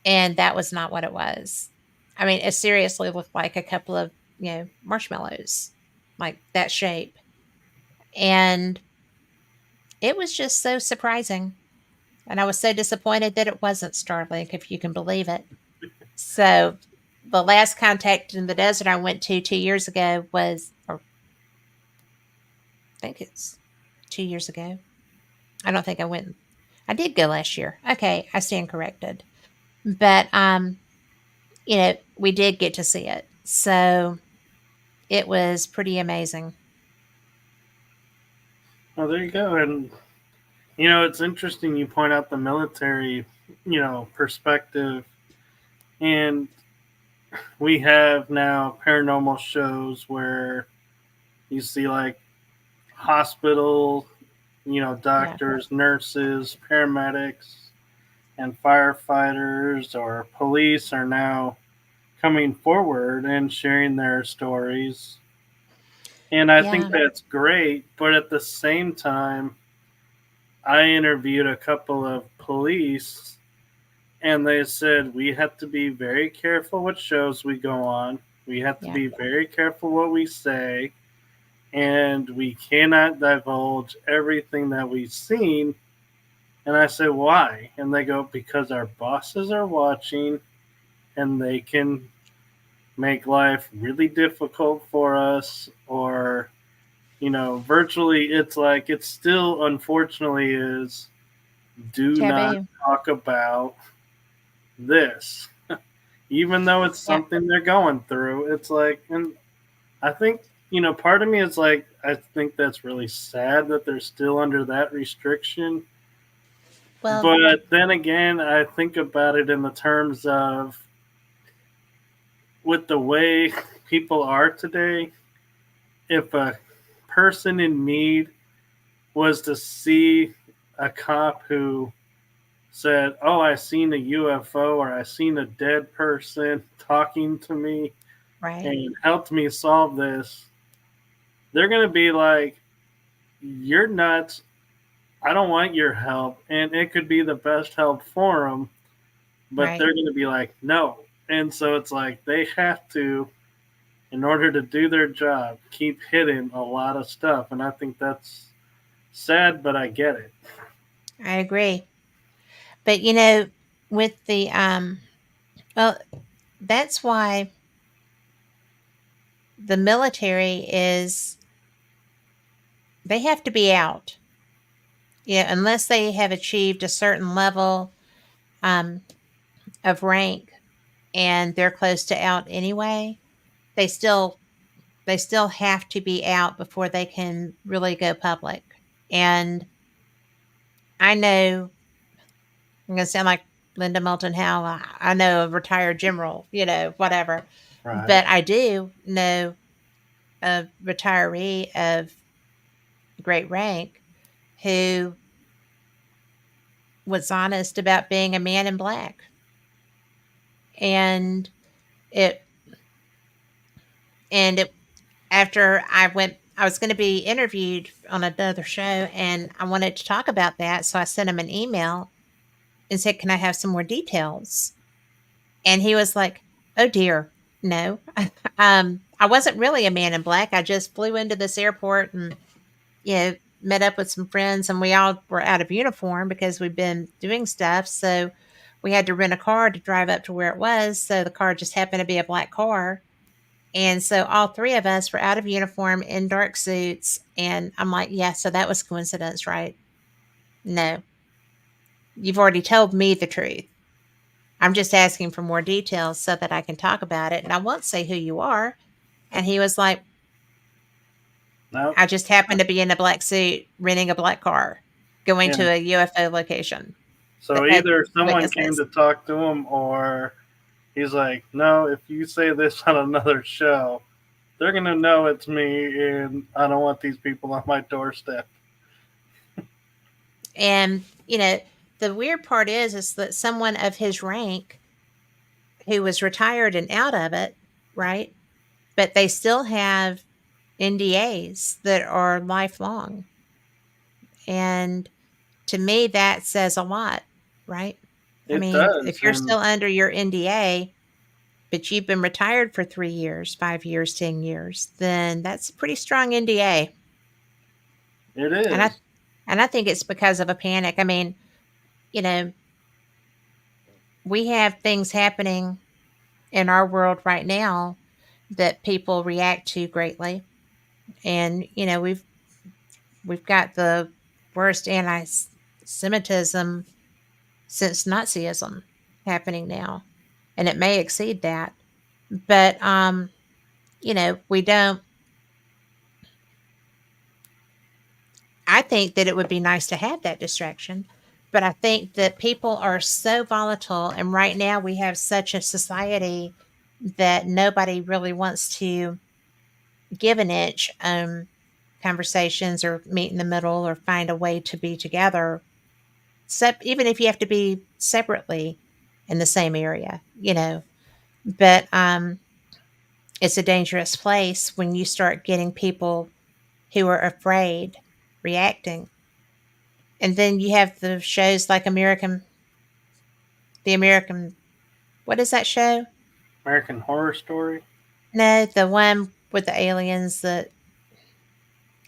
and that was not what it was. I mean, it seriously looked like a couple of marshmallows, like that shape, and it was just so surprising. And I was so disappointed that it wasn't Starlink, if you can believe it. So the last contact in the desert I went to 2 years ago was, or I think it's 2 years ago. I don't think I went. I did go last year. Okay, I stand corrected. But we did get to see it. So it was pretty amazing. Well, there you go. And it's interesting you point out the military, perspective, and we have now paranormal shows where you see like hospital, Yeah. doctors, nurses, paramedics, and firefighters or police are now coming forward and sharing their stories. And I think Yeah. that's great. But at the same time, I interviewed a couple of police and they said we have to be very careful what shows we go on. We have to Yeah. be very careful what we say. And we cannot divulge everything that we've seen. And I said, why? And they go, because our bosses are watching and they can make life really difficult for us, or virtually it's like it still unfortunately is, do not Taboo. talk about this. Even though it's Yeah. something they're going through, it's like, and I think part of me is like, I think that's really sad that they're still under that restriction. Well, But then again, I think about it in the terms of, with the way people are today, if a person in need was to see a cop who said, "Oh, I seen a UFO or I seen a dead person talking to me right. and helped me solve this," they're going to be like, "You're nuts. I don't want your help." And it could be the best help for them, but Right. they're going to be like, "No." And so it's like they have to, in order to do their job, keep hitting a lot of stuff. And I think that's sad, but I get it. I agree. But with the well, that's why the military they have to be out. Yeah, unless they have achieved a certain level of rank and they're close to out anyway, they still have to be out before they can really go public. And I know I'm going to sound like Linda Moulton Howe. I know a retired general, whatever. Right. But I do know a retiree of great rank who was honest about being a man in black. And it, and it, after I was going to be interviewed on another show and I wanted to talk about that. So I sent him an email and said, "Can I have some more details?" And he was like, Oh dear, no. I wasn't really a man in black. I just flew into this airport and met up with some friends, and we all were out of uniform because we'd been doing stuff. So we had to rent a car to drive up to where it was. So the car just happened to be a black car. And so all three of us were out of uniform in dark suits. And I'm like, yeah, so that was coincidence, right? No. You've already told me the truth. I'm just asking for more details so that I can talk about it. And I won't say who you are. And he was like, Nope. I just happened to be in a black suit, renting a black car, going to a UFO location. So either someone came to talk to him, or he's like, no, if you say this on another show, they're going to know it's me, and I don't want these people on my doorstep. And, the weird part is that someone of his rank who was retired and out of it, right? But they still have NDAs that are lifelong. And to me, that says a lot, right? It does. If you're still under your NDA, but you've been retired for 3 years, 5 years, 10 years, then that's a pretty strong NDA. It is. And I think it's because of a panic. We have things happening in our world right now that people react to greatly. And, we've got the worst anti-Semitism since Nazism happening now. And it may exceed that. But, we don't. I think that it would be nice to have that distraction. But I think that people are so volatile. And right now we have such a society that nobody really wants to give an inch on conversations or meet in the middle or find a way to be together. Even if you have to be separately in the same area, But it's a dangerous place when you start getting people who are afraid reacting. And then you have the shows like what is that show? American Horror Story? No, the one with the aliens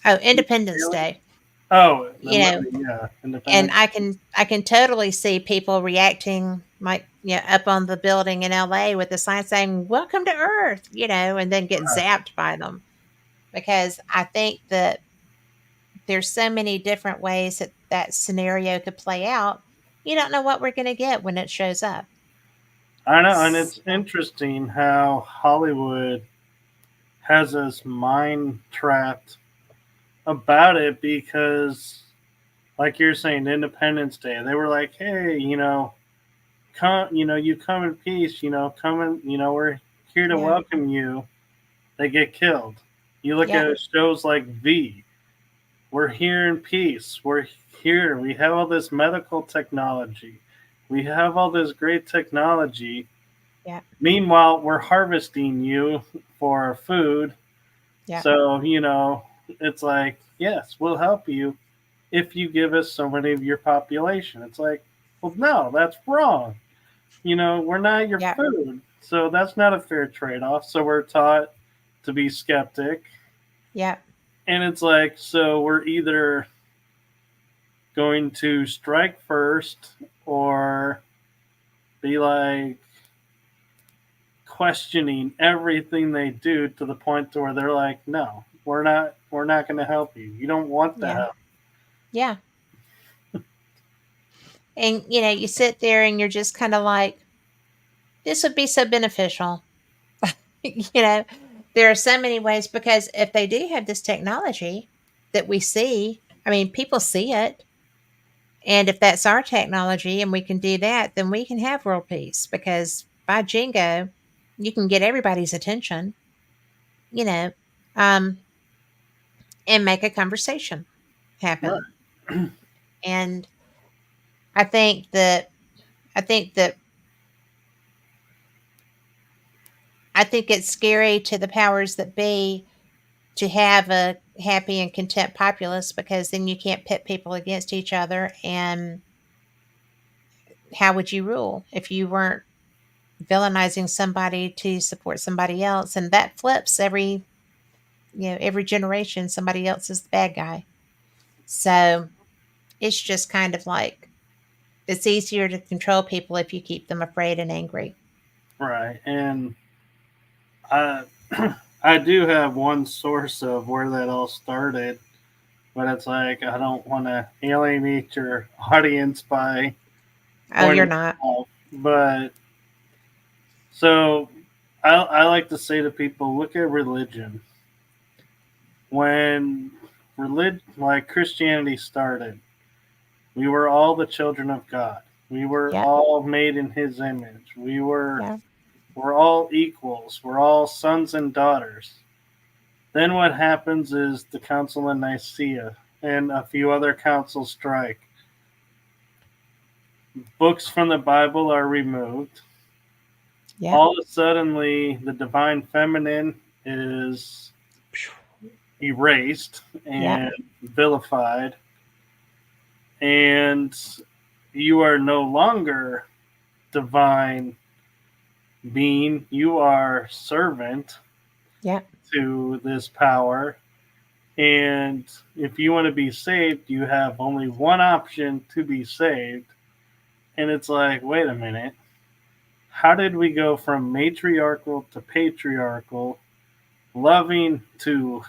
Independence Day. Oh, yeah. And I can totally see people reacting like, up on the building in LA with the sign saying, "Welcome to Earth," and then get zapped by them. Because I think that there's so many different ways that scenario could play out. You don't know what we're going to get when it shows up. I know, and it's interesting how Hollywood has us mind trapped about it, because, like you're saying, Independence Day, they were like, hey, come, you come in peace, come in, we're here to welcome you. They get killed. You look at shows like V. We're here in peace. We're here. We have all this medical technology. We have all this great technology. Yeah. Meanwhile, we're harvesting you for our food. Yeah. So, it's like, yes, we'll help you if you give us so many of your population. It's like, well, no, that's wrong. We're not your food. So that's not a fair trade-off. So we're taught to be skeptic. Yeah. And it's like, so we're either going to strike first or be like questioning everything they do to the point to where they're like, no, we're not going to help you. You don't want the help. Yeah. And, you sit there and you're just kind of like, this would be so beneficial. There are so many ways, because if they do have this technology that we see, people see it. And if that's our technology and we can do that, then we can have world peace, because by jingo, you can get everybody's attention, and make a conversation happen. Right. And I think it's scary to the powers that be to have a happy and content populace, because then you can't pit people against each other. And how would you rule if you weren't villainizing somebody to support somebody else, and that flips every generation. Somebody else is the bad guy. So it's just kind of like, it's easier to control people if you keep them afraid and angry. Right. And I I do have one source of where that all started, but it's like I don't want to alienate your audience by Oh, you're not. But so I like to say to people, look at religion. When like Christianity started, we were all the children of God. We were all made in His image. We're all equals. We're all sons and daughters. Then what happens is the Council of Nicaea and a few other councils strike. Books from the Bible are removed. Yeah. All of a sudden, the divine feminine is erased and vilified. And you are no longer divine being. You are servant to this power. And if you want to be saved, you have only one option to be saved. And it's like, wait a minute. How did we go from matriarchal to patriarchal, loving to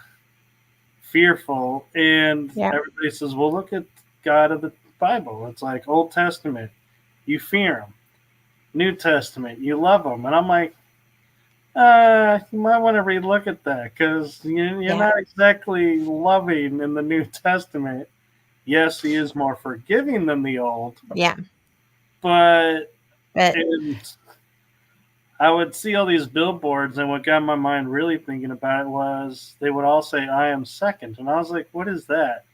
fearful? And everybody says, well, look at God of the Bible. It's like Old Testament, you fear Him. New Testament, you love Him. And I'm like, you might want to relook at that, because you're not exactly loving in the New Testament. Yes, He is more forgiving than the Old. Yeah. But I would see all these billboards, and what got my mind really thinking about it was they would all say, I am second. And I was like, what is that?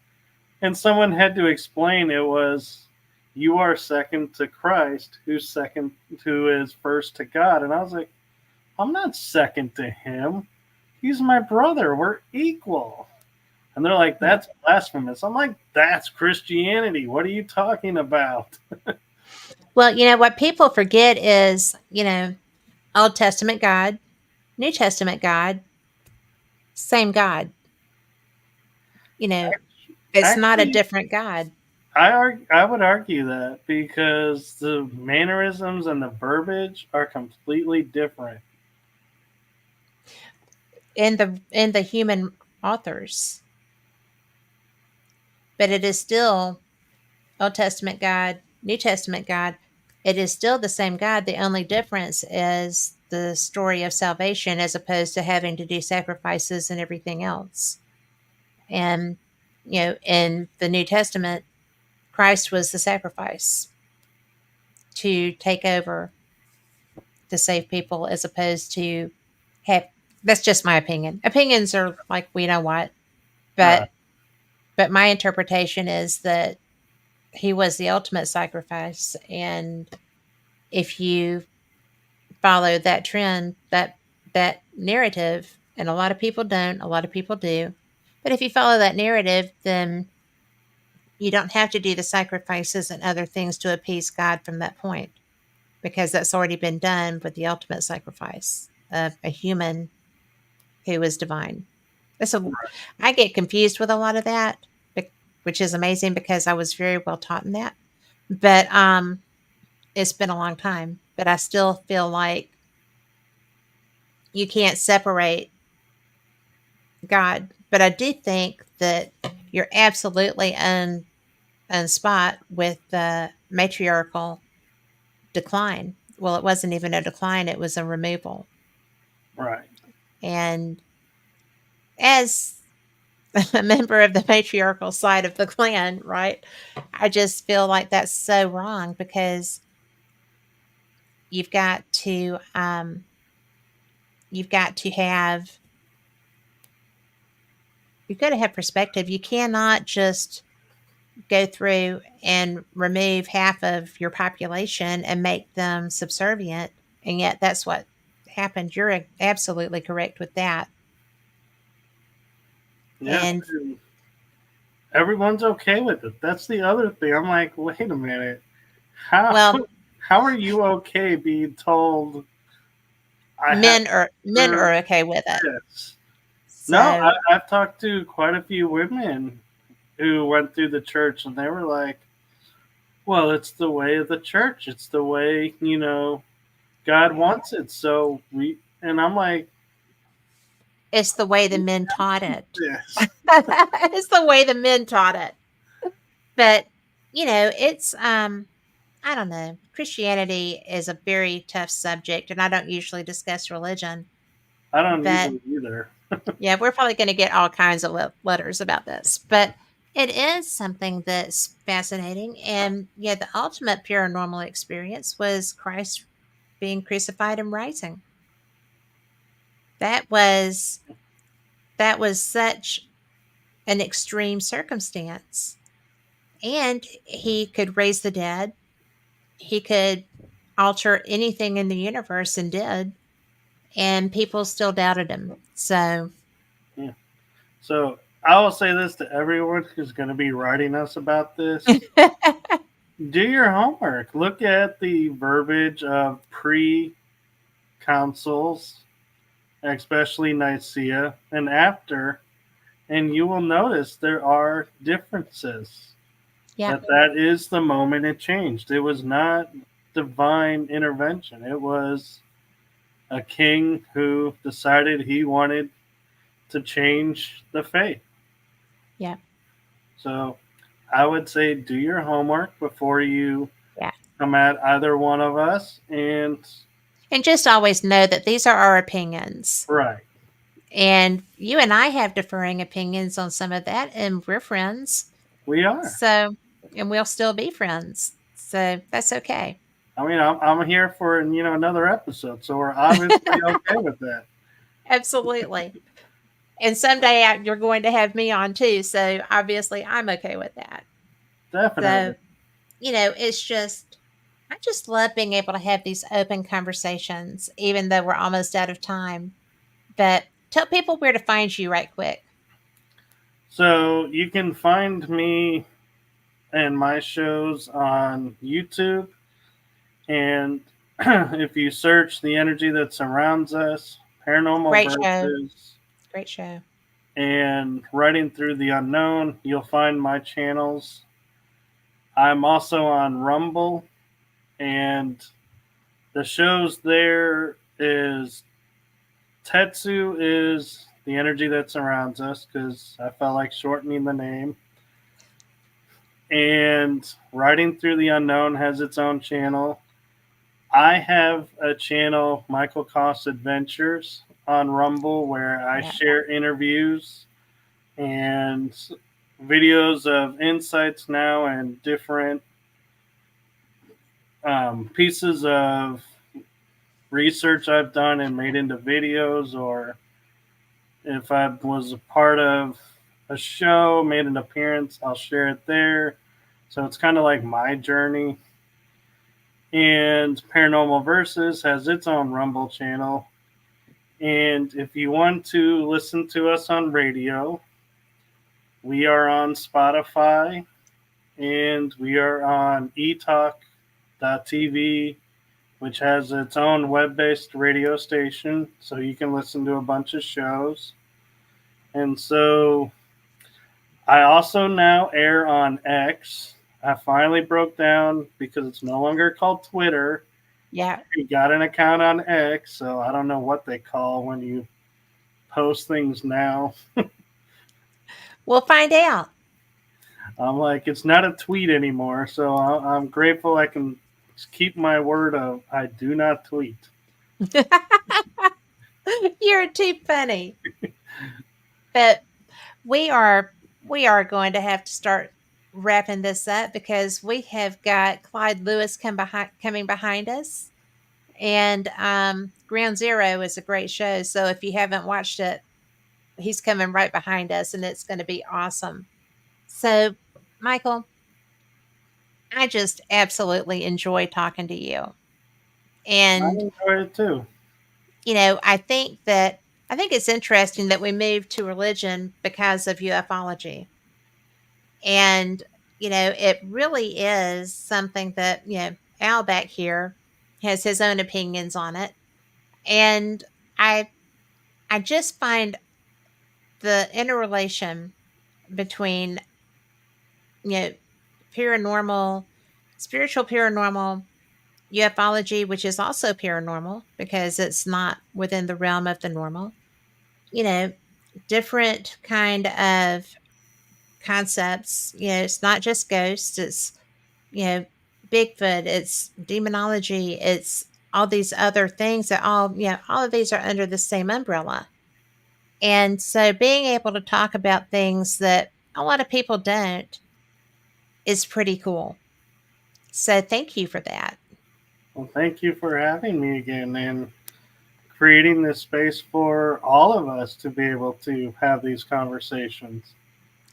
And someone had to explain it was, you are second to Christ, who is first to God. And I was like, I'm not second to Him. He's my brother. We're equal. And they're like, that's blasphemous. I'm like, that's Christianity. What are you talking about? Well, what people forget is, Old Testament God, New Testament God, same God. It's not a different God. I would argue that, because the mannerisms and the verbiage are completely different. In the human authors. But it is still Old Testament God, New Testament God. It is still the same God. The only difference is the story of salvation, as opposed to having to do sacrifices and everything else. And, in the New Testament, Christ was the sacrifice to take over to save people, as opposed to that's just my opinion. Opinions are like, we know what, but my interpretation is that He was the ultimate sacrifice. And if you follow that trend, that narrative, and a lot of people don't, a lot of people do, but if you follow that narrative, then you don't have to do the sacrifices and other things to appease God from that point, because that's already been done with the ultimate sacrifice of a human who is divine. So I get confused with a lot of that, which is amazing, because I was very well taught in that. But it's been a long time. But I still feel like you can't separate God. But I do think that you're absolutely on spot with the matriarchal decline. Well, it wasn't even a decline, it was a removal. Right. And as a member of the matriarchal side of the clan, right, I just feel like that's so wrong, because you've got to have perspective. You cannot just go through and remove half of your population and make them subservient, and yet that's what happened. You're absolutely correct with that. Yeah, and everyone's okay with it. That's the other thing. I'm like, wait a minute. How are you okay being told men are okay with it. Yes. So, No, I've talked to quite a few women who went through the church, and they were like, "Well, it's the way of the church. It's the way God wants it." So and I'm like, it's the way the men taught it. "Yes, It's the way the men taught it. But it's I don't know. Christianity is a very tough subject, and I don't usually discuss religion. I don't But usually either." yeah, we're probably going to get all kinds of letters about this. But it is something that's fascinating. And yeah, the ultimate paranormal experience was Christ being crucified and rising. That was such an extreme circumstance. And he could raise the dead. He could alter anything in the universe and did. And people still doubted him. So, Yeah. So I will say this to everyone who's going to be writing us about this: do your homework. Look at the verbiage of pre-councils, especially Nicaea, and after, and you will notice there are differences. yeah. That is the moment it changed. It was not divine intervention. It was a king who decided he wanted to change the faith. Yeah. So I would say do your homework before you Yeah. come at either one of us. And just always know that these are our opinions. right. And you and I have differing opinions on some of that, and we're friends. We are. So, and we'll still be friends. So that's okay. I mean, I'm here for another episode, so we're obviously okay with that. Absolutely. And someday you're going to have me on too. So obviously I'm okay with that. Definitely. So, it's just, I just love being able to have these open conversations, even though we're almost out of time. But tell people where to find you right quick. So you can find me and my shows on YouTube. And if you search The Energy That Surrounds Us, Paranormal Great Verses, show. Great show. and Writing Through the Unknown, you'll find my channels. I'm also on Rumble, and the shows there is Tetsu is The Energy That Surrounds Us, because I felt like shortening the name. And Writing Through the Unknown has its own channel. I have a channel, Michael Koss Adventures, on Rumble, where I share interviews and videos of insights now and different pieces of research I've done and made into videos, or if I was a part of a show, made an appearance, I'll share it there. So it's kind of like my journey. And Paranormal Verses has its own Rumble channel. And if you want to listen to us on radio, we are on Spotify, and we are on etalk.tv, which has its own web-based radio station, so you can listen to a bunch of shows. And so I also now air on X. I finally broke down because it's no longer called Twitter. Yeah. We got an account on X, so I don't know what they call when you post things now. We'll find out. I'm like, it's not a tweet anymore, so I'm grateful I can keep my word of I do not tweet. You're too funny. But we are going to have to start wrapping this up because we have got Clyde Lewis coming behind us. And Ground Zero is a great show. So if you haven't watched it, he's coming right behind us, and it's going to be awesome. So, Michael, I just absolutely enjoy talking to you. And I enjoy it too. I think it's interesting that we moved to religion because of ufology. And, it really is something that, Al back here has his own opinions on it. And I just find the interrelation between, paranormal, spiritual paranormal, ufology, which is also paranormal because it's not within the realm of the normal, different kind of concepts. It's not just ghosts, it's, Bigfoot, it's demonology, it's all these other things that all of these are under the same umbrella. And so being able to talk about things that a lot of people don't is pretty cool. So thank you for that. Well, thank you for having me again and creating this space for all of us to be able to have these conversations.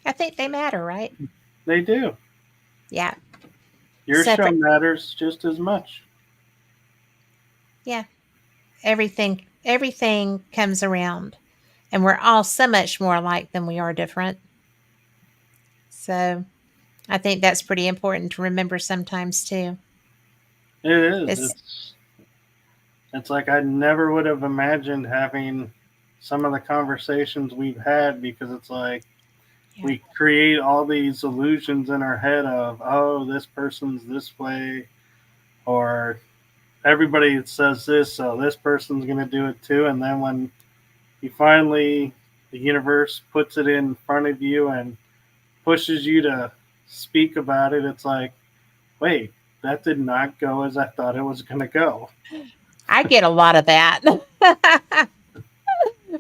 I think they matter, right? They do. Yeah. Your show matters just as much. Yeah. Everything comes around. And we're all so much more alike than we are different. So I think that's pretty important to remember sometimes too. It is. It's like I never would have imagined having some of the conversations we've had, because it's like we create all these illusions in our head of, oh, this person's this way, or everybody says this, so this person's going to do it too. And then when you finally, the universe puts it in front of you and pushes you to speak about it, it's like, wait, that did not go as I thought it was going to go. I get a lot of that.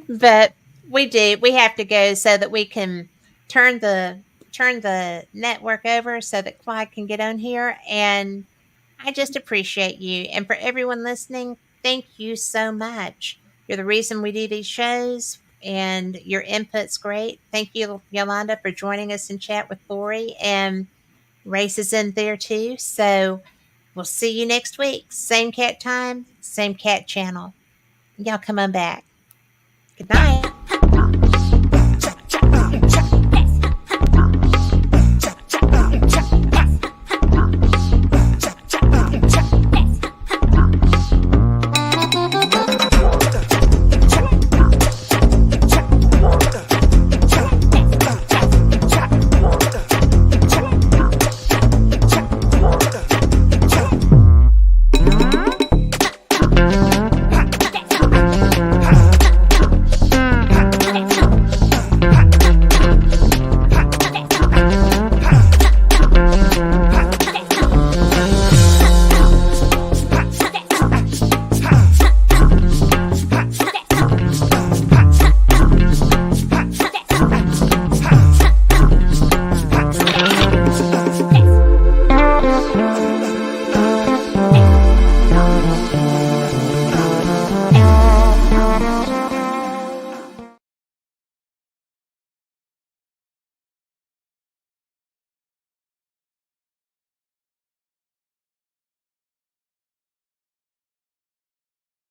But we have to go so that we can turn the network over so that Clyde can get on here. And I just appreciate you. And for everyone listening, thank you so much. You're the reason we do these shows, and your input's great. Thank you, Yolanda, for joining us in chat with Lori, and Race is in there too. So we'll see you next week. Same cat time, same cat channel. Y'all come on back. Good night.